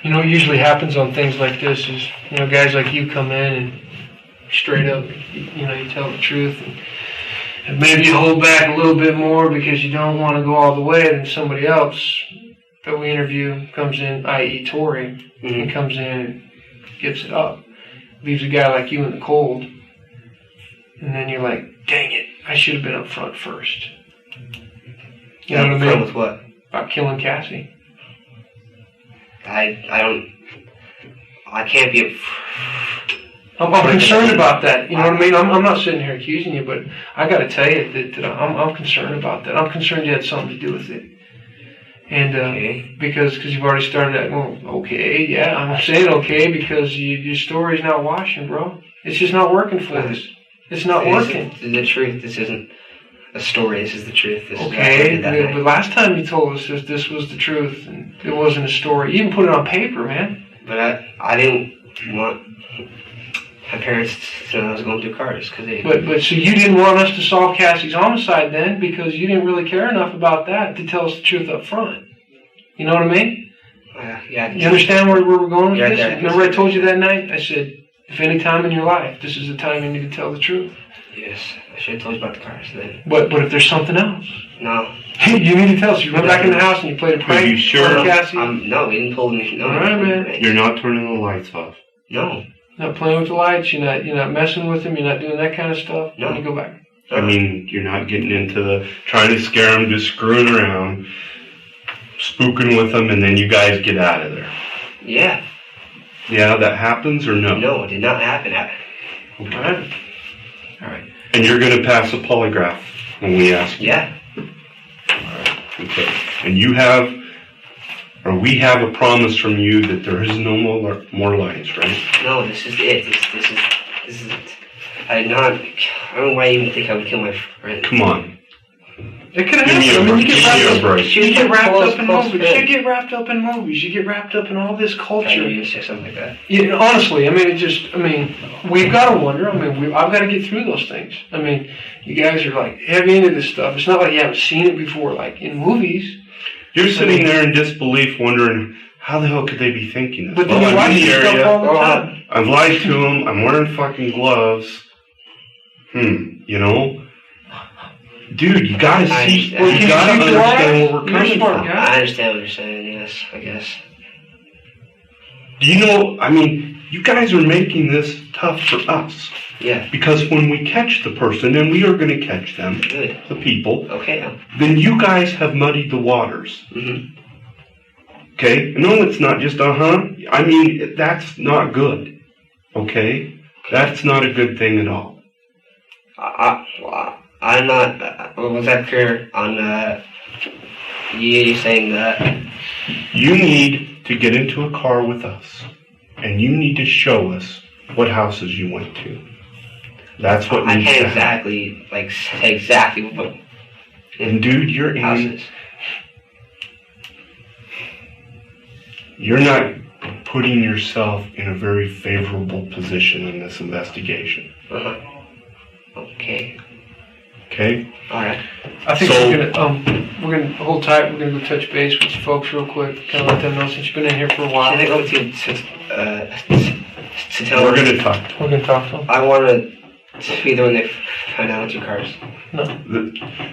You know what usually happens on things like this is, you know, guys like you come in and straight up, you know, you tell the truth, and maybe you hold back a little bit more because you don't want to go all the way, then somebody else that we interview comes in, i.e. Tori, and comes in and gives it up. Leaves a guy like you in the cold, and then you're like, dang it, I should have been up front first. You know what I mean? With what? About killing Cassie. I can't be. I'm concerned about that. You know what I mean? I'm not sitting here accusing you, but I got to tell you that I'm concerned about that. I'm concerned you had something to do with it. And because you've already started that. Well, okay, yeah, I'm saying okay because your story's not washing, bro. It's just not working for us. It's not working. This is the truth. This isn't a story. This is the truth. This okay, but last time you told us this was the truth, and it wasn't a story. You even put it on paper, man. But I didn't want my parents to know I was going through cars because they. But so you didn't want us to solve Cassie's homicide then because you didn't really care enough about that to tell us the truth up front. You know what I mean? Yeah. You understand where we're going with Yeah, this? yeah. Remember I told you that night? I said, if any time in your life, this is the time you need to tell the truth. Yes, I should have told you about the cars then. But if there's something else, no. You need to tell us. You went back in the house and you played a prank. Are you sure? On Cassie. No, we didn't pull anything. No, all right, man. You're not turning the lights off. No. Not playing with the lights. You're not messing with them. You're not doing that kind of stuff. No. When you go back. I mean, you're not getting into the trying to scare them, just screwing around, spooking with them, and then you guys get out of there. Yeah. Yeah, that happens or no? No, it did not happen. Okay. All right. And you're going to pass a polygraph when we ask you? Yeah. Okay. And you have, or we have a promise from you that there is no more lies, right? No, this is it. This is it. I don't know why you even think I would kill my friend. Come on. It could Give me happen. a I mean, break. you get wrapped Close up in friend. movies. You get wrapped up in movies. You get wrapped up in all this Okay, culture. you say something like that. Yeah, honestly, I mean, we've got to wonder. I mean, I've got to get through those things. I mean, you guys are like heavy into this stuff. It's not like you haven't seen it before, like in movies. You're sitting there in disbelief wondering, how the hell could they be thinking this? But then you I'm watch in the this stuff area. all the time. I've lied to them. I'm wearing fucking gloves. You know? Dude, you gotta see, Well, you gotta see understand where we're You're a coming smart from. guy. I understand what you're saying, yes, I guess. Do you know, I mean, you guys are making this tough for us. Yeah. Because when we catch the person, and we are going to catch them, Good. the people, Okay. then you guys have muddied the waters. Mm-hmm. Okay? No, it's not just I mean, that's not good. Okay? That's not a good thing at all. I'm not. Was that clear on you saying that? You need to get into a car with us, and you need to show us what houses you went to. That's what I needs can't to happen. exactly say exactly what And dude, you're houses. You're not putting yourself in a very favorable position in this investigation. Okay. Okay? All right. I think So- we're gonna hold tight. We're gonna go touch base with you folks real quick. Kind of let them know since you've been in here for a while. Can I go to tell We're them? going to talk. We're gonna talk to them. I want to be the one that find out 2 cars. No,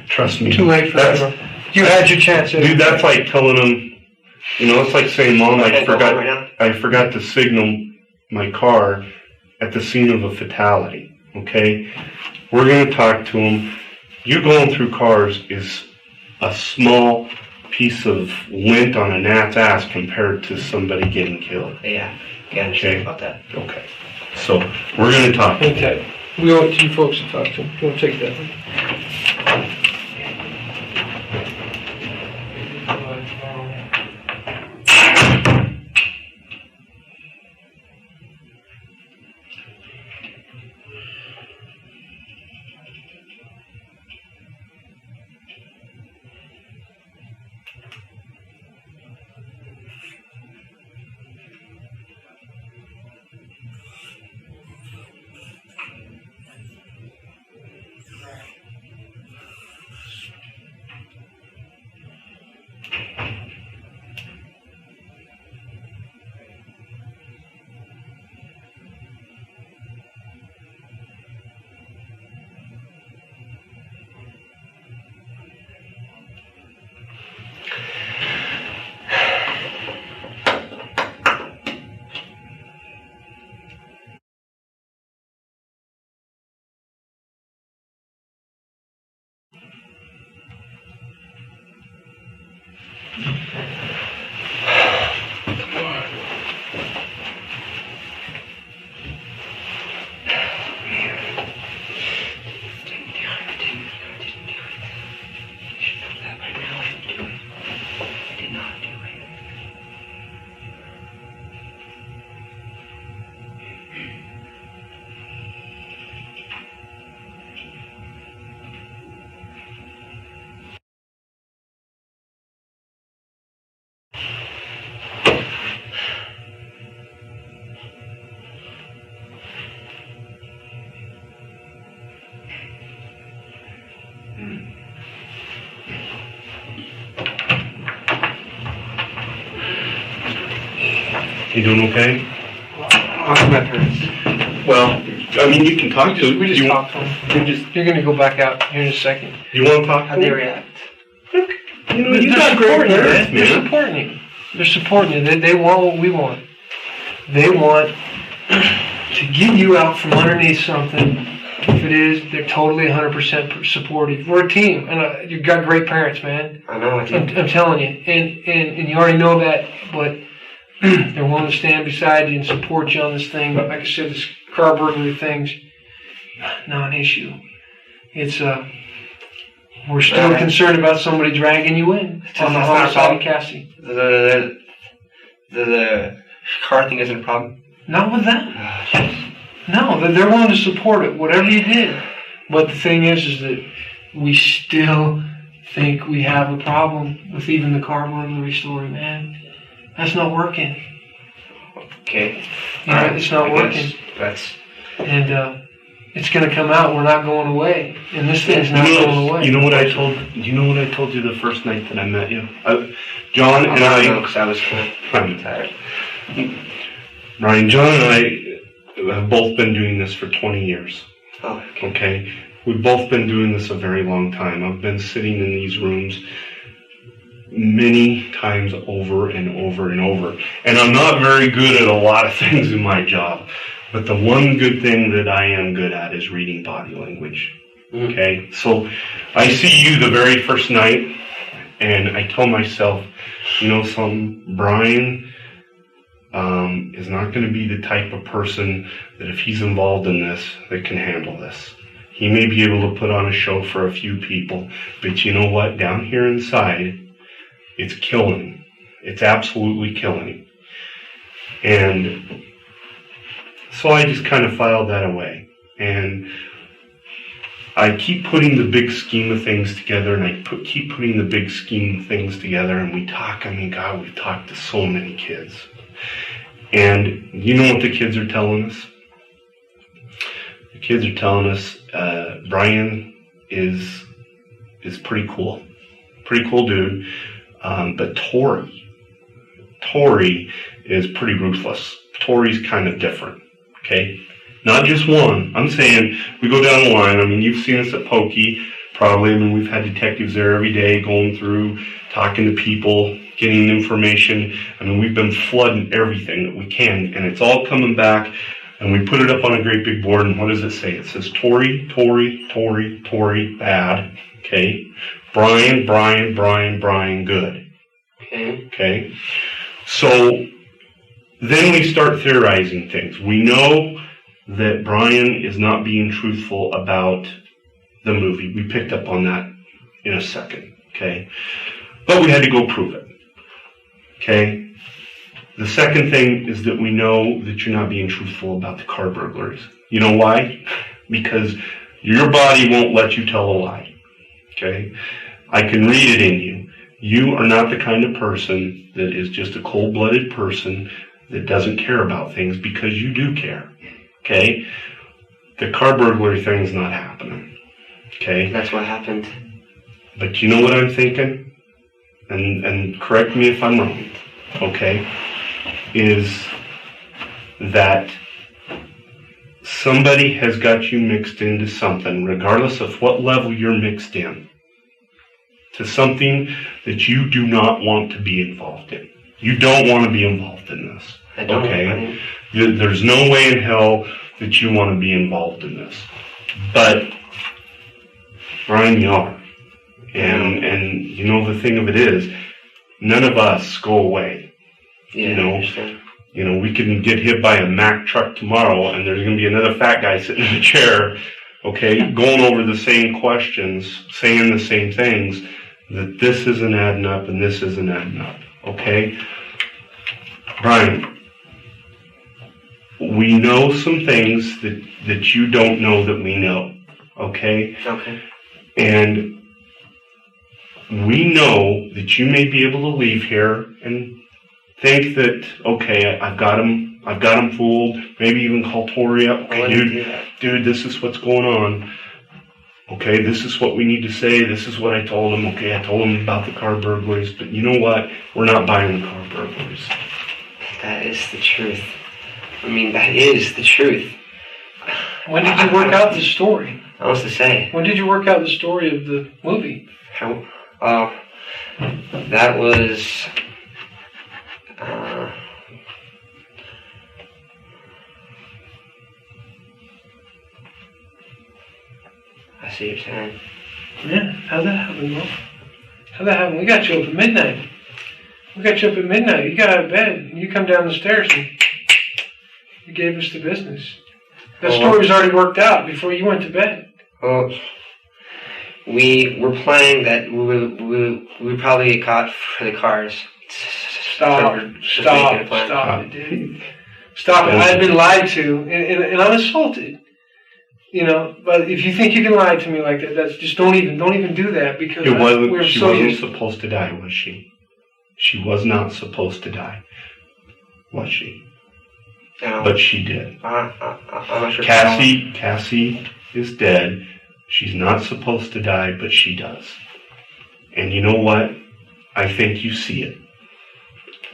Trust me. too late for That's- that. You had your chance. Dude, that's like telling them, you know, it's like saying, Mom, I I can't go home right now. forgot to signal my car at the scene of a fatality. Okay? We're going to talk to them. You going through cars is a small piece of lint on a gnat's ass compared to somebody getting killed. Yeah. Okay, I understand Okay. about that. Okay. So, we're going to talk. Okay. We owe it to you folks to talk to them. You want to take that? You doing okay? Talk to my parents. Well, I mean, you can talk to We just you. talked to them. You're gonna go back out here in a second. You want to talk to How'd they them? react? You know, you got great supporting you, parents, man. They're man. supporting you. They're supporting you. They want what we want. They want to get you out from underneath something. If it is, they're totally 100% supportive. We're a team, and you've got great parents, man. I know. I think. I'm telling you, and you already know that. But they're willing to stand beside you and support you on this thing. But like I said, this car burglary thing's not an issue. It's we're still concerned about somebody dragging you in on the homicide of Cassie. The car thing isn't a problem? Not with that. No, they're willing to support it, whatever you did. But the thing is that we still think we have a problem with even the car burglary story, man. That's not working. Okay. Yeah, it's not working. And it's going to come out. We're not going away, and this thing's not going away. You know what I told you the first night that I met you, John and I. Because I was kind of tired. Brian, John and I have both been doing this for 20 years. Oh, okay. We've both been doing this a very long time. I've been sitting in these rooms many times over and over and over. And I'm not very good at a lot of things in my job. But the one good thing that I am good at is reading body language. Okay? So I see you the very first night, and I tell myself, you know something, Brian is not going to be the type of person that if he's involved in this, that can handle this. He may be able to put on a show for a few people, but you know what? Down here inside, it's killing him. It's absolutely killing him. And so I just kind of filed that away. And I keep putting the big scheme of things together, and I keep putting the big scheme of things together, and we talk. I mean, God, we've talked to so many kids. And you know what the kids are telling us? The kids are telling us Brian is pretty cool. Pretty cool dude. But Tori is pretty ruthless. Tori's kind of different. Okay? Not just one. I'm saying we go down the line. I mean, you've seen us at Pokey, probably. I mean, we've had detectives there every day going through, talking to people, getting information. I mean, we've been flooding everything that we can, and it's all coming back, and we put it up on a great big board, and what does it say? It says Tori, bad. Okay? Brian, good. Okay? So then we start theorizing things. We know that Brian is not being truthful about the movie. We picked up on that in a second, okay? But we had to go prove it, okay? The second thing is that we know that you're not being truthful about the car burglaries. You know why? Because your body won't let you tell a lie, okay? I can read it in you. You are not the kind of person that is just a cold-blooded person that doesn't care about things, because you do care. Okay? The car burglary thing's not happening. Okay? That's what happened. But you know what I'm thinking? And correct me if I'm wrong. Okay? Is that somebody has got you mixed into something, regardless of what level you're mixed in, to something that you do not want to be involved in. You don't want to be involved in this. I don't. Okay? There's no way in hell that you want to be involved in this. But, Brian, you are. And you know, the thing of it is, none of us go away. Yeah, you know? I understand. You know, we can get hit by a Mack truck tomorrow, and there's going to be another fat guy sitting in a chair, okay, going over the same questions, saying the same things, that this isn't adding up and this isn't adding up, okay? Brian, we know some things that you don't know that we know, okay? Okay. And we know that you may be able to leave here and think that, okay, I've got him fooled. Maybe even call Tori up. Okay, dude, this is what's going on. Okay, this is what we need to say. This is what I told him. Okay, I told him about the car burglaries. But you know what? We're not buying the car burglaries. That is the truth. I mean, that is the truth. When did you work out the story? I was to say. When did you work out the story of the movie? That was... I see what you're saying. Yeah, how'd that happen, Mo? How'd that happen? We got you up at midnight. We got you up at midnight. You got out of bed. And you come down the stairs and you gave us the business. That story was already worked out before you went to bed. Well, we were planning that we would probably get caught for the cars. Stop it, dude. Stop it. I've been lied to, and I'm assaulted. You know, but if you think you can lie to me like that, that's just don't even do that, because she wasn't supposed to die, was she? She was not supposed to die, was she? No. But she did. I'm not sure. Cassie is dead. She's not supposed to die, but she does. And you know what? I think you see it.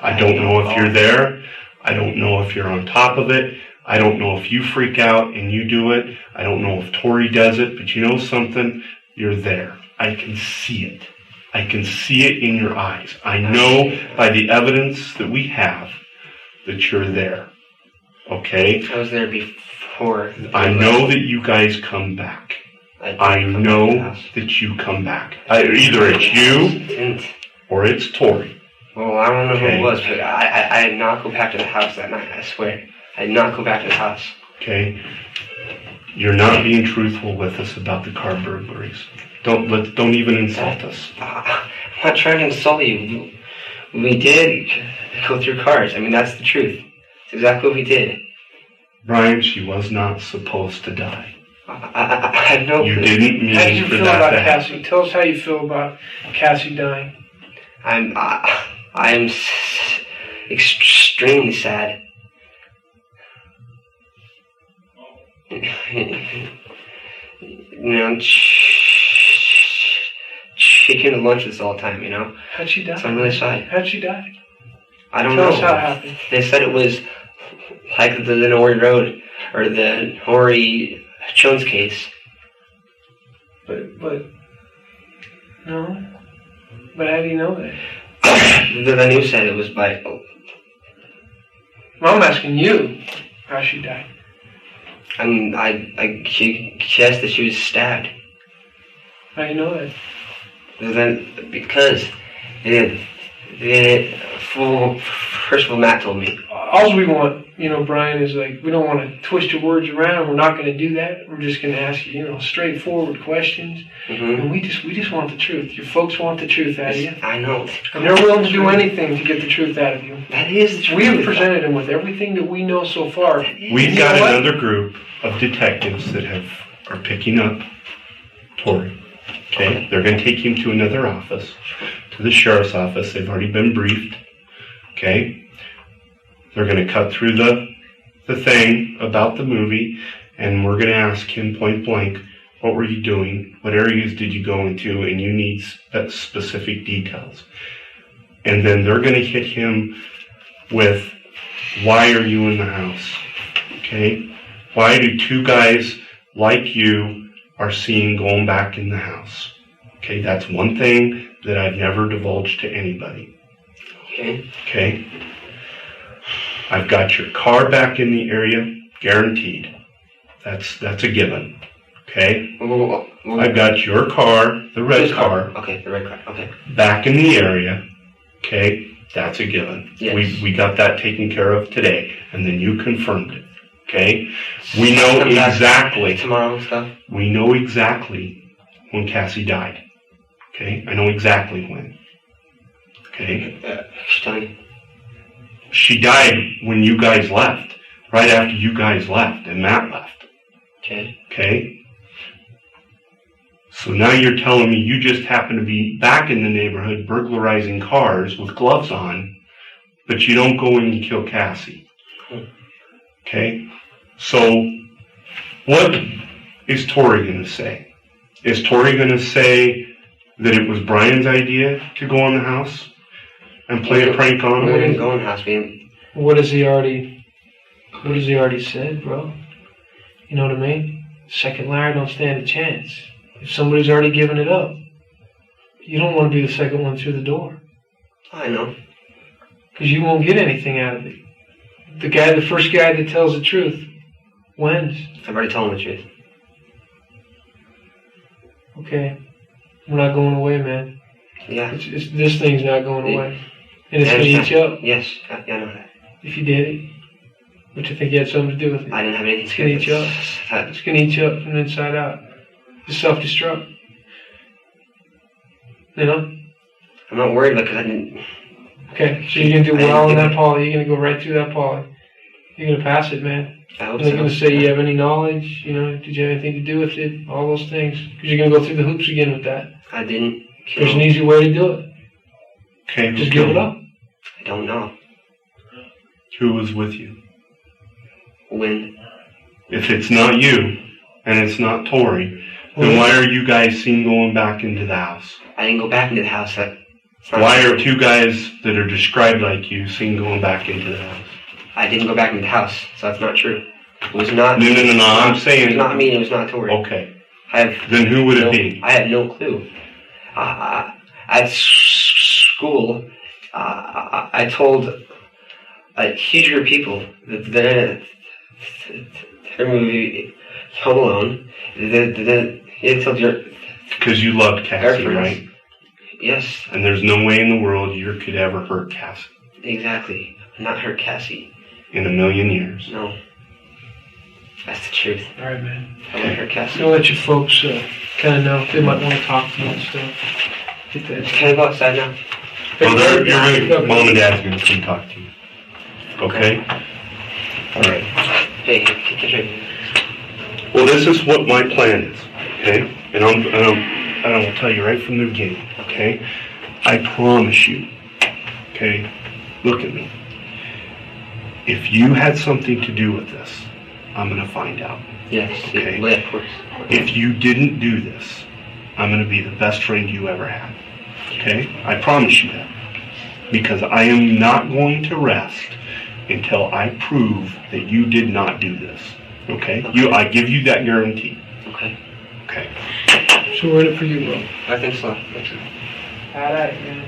I don't know if you're there. I don't know if you're on top of it. I don't know if you freak out and you do it. I don't know if Tori does it, but you know something? You're there. I can see it. I can see it in your eyes. I know by the evidence that we have that you're there. Okay? I was there before. I know that you guys come back. I know that you come back. Either it's you or it's Tori. Well, I don't know who it was, but I did not go back to the house that night, I swear. I did not go back to the house. Okay? You're not being truthful with us about the car burglaries. Don't even insult us. I'm not trying to insult you. We did go through cars. I mean, that's the truth. It's exactly what we did. Brian, she was not supposed to die. I know. You didn't mean How did you for feel that about to happen. Cassie? Tell us how you feel about Cassie dying. I'm extremely sad. You know, she came to lunch with us all the time, you know? How'd she die? So I'm really sad. How'd she die? I don't know. Tell us how it happened. They said it was like the Nori Road, or the Nori Jones case. But, no. But how do you know that? The news said it was by... Well, I'm asking you how she died. I mean, she guessed that she was stabbed. How do you know that? Then, because first of all, Matt told me. All we want, you know, Brian, is like, we don't want to twist your words around. We're not going to do that. We're just going to ask you, you know, straightforward questions. Mm-hmm. And we just want the truth. Your folks want the truth out of you. I know. And they're willing to do anything to get the truth out of you. That is the truth. We have presented them with everything that we know so far. We've got another group of detectives that are picking up Tori. Okay? They're going to take him to another office, to the sheriff's office. They've already been briefed. Okay? They're going to cut through the thing about the movie, and we're going to ask him point blank, what were you doing? What areas did you go into? And you need specific details. And then they're going to hit him with, why are you in the house? Okay? Why do two guys like you are seen going back in the house? Okay, that's one thing that I've never divulged to anybody. Okay. Okay? I've got your car back in the area, guaranteed. That's a given. Okay? I've got your car, the red car. Okay, the red car. Okay. Back in the area. Okay? That's a given. Yes. We got that taken care of today, and then you confirmed it. Okay? We know exactly. Tomorrow and stuff? We know exactly when Cassie died. Okay? I know exactly when. Okay? Tell me. She died when you guys left. Right after you guys left and Matt left. Okay. Okay? So now you're telling me you just happen to be back in the neighborhood burglarizing cars with gloves on, but you don't go in and kill Cassie. Okay? So what is Tori going to say? Is Tori going to say that it was Brian's idea to go in the house and play a prank on We him? didn't go in the house. What has he already said, bro? You know what I mean? Second liar don't stand a chance. If somebody's already given it up, you don't want to be the second one through the door. I know. Because you won't get anything out of it. The first guy that tells the truth wins. I've already told him the truth. Okay. We're not going away, man. Yeah. This thing's not going away. And it's I going to eat understand. you up Yes, I know that. if you did it. But you think you had something to do with it. I didn't have anything It's to going do to eat you up. with It's going to eat you up from the inside out. Just self-destruct. You know? I'm not worried because I didn't. Okay, so you're going to do well in that poly. You're going to go right through that poly. You're going to pass it, man. I hope And they're so. going to say you have any knowledge, you know, did you have anything to do with it, all those things. Because you're going to go through the hoops again with that. I didn't kill. There's an easy way to do it. Okay, Just give it up. I don't know. Who was with you? When? If it's not you, and it's not Tori, then why are you guys seen going back into the house? I didn't go back into the house. Why are two guys that are described like you seen going back into the house? I didn't go back into the house, so that's not true. It was not. No, I'm saying. It was not me. It was not Tori. Okay. Then who would it be? I have no clue. At school, I told a huge group of people that the movie Home Alone. They told your. Because you loved Cassie, right? Yes. And there's no way in the world you could ever hurt Cassie. Exactly. Not hurt Cassie. In a million years. No. That's the truth. All right, man. I wouldn't hurt Cassie. Don't let your folks kind of know. They might want to talk to you and stuff. Get that. Can I go outside now? Well, Mom and Dad's going to come talk to you. Okay? All right. Hey, catch me. Well, this is what my plan is, okay? And I will tell you right from the beginning, okay? I promise you, okay? Look at me. If you had something to do with this, I'm going to find out. Yes, okay? Yeah, of course. If you didn't do this, I'm going to be the best friend you ever had, okay? I promise you that. Because I am not going to rest until I prove that you did not do this, okay? I give you that guarantee. Okay. Okay. So we're in it for you, bro. I think so. All right, man.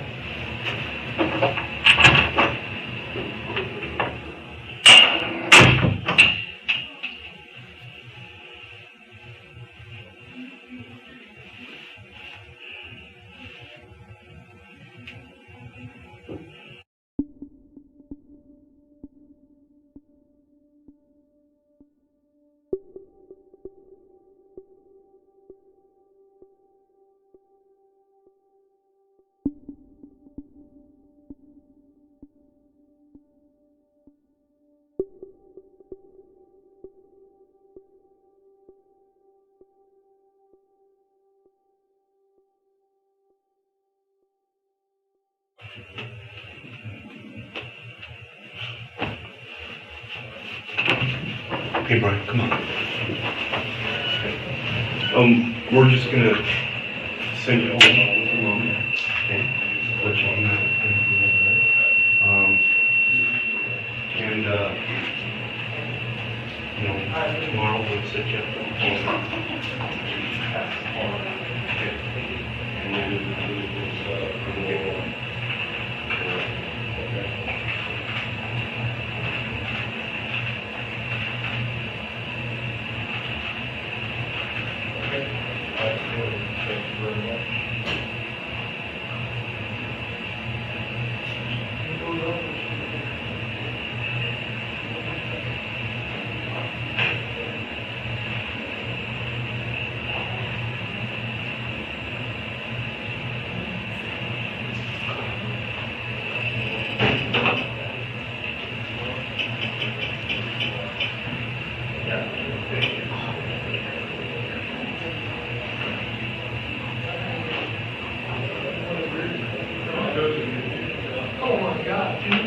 Okay, Brian, come on. We're just gonna send you home. Okay? Put you on that. Tomorrow we'll sit you up. Okay. And then Oh my God, dude.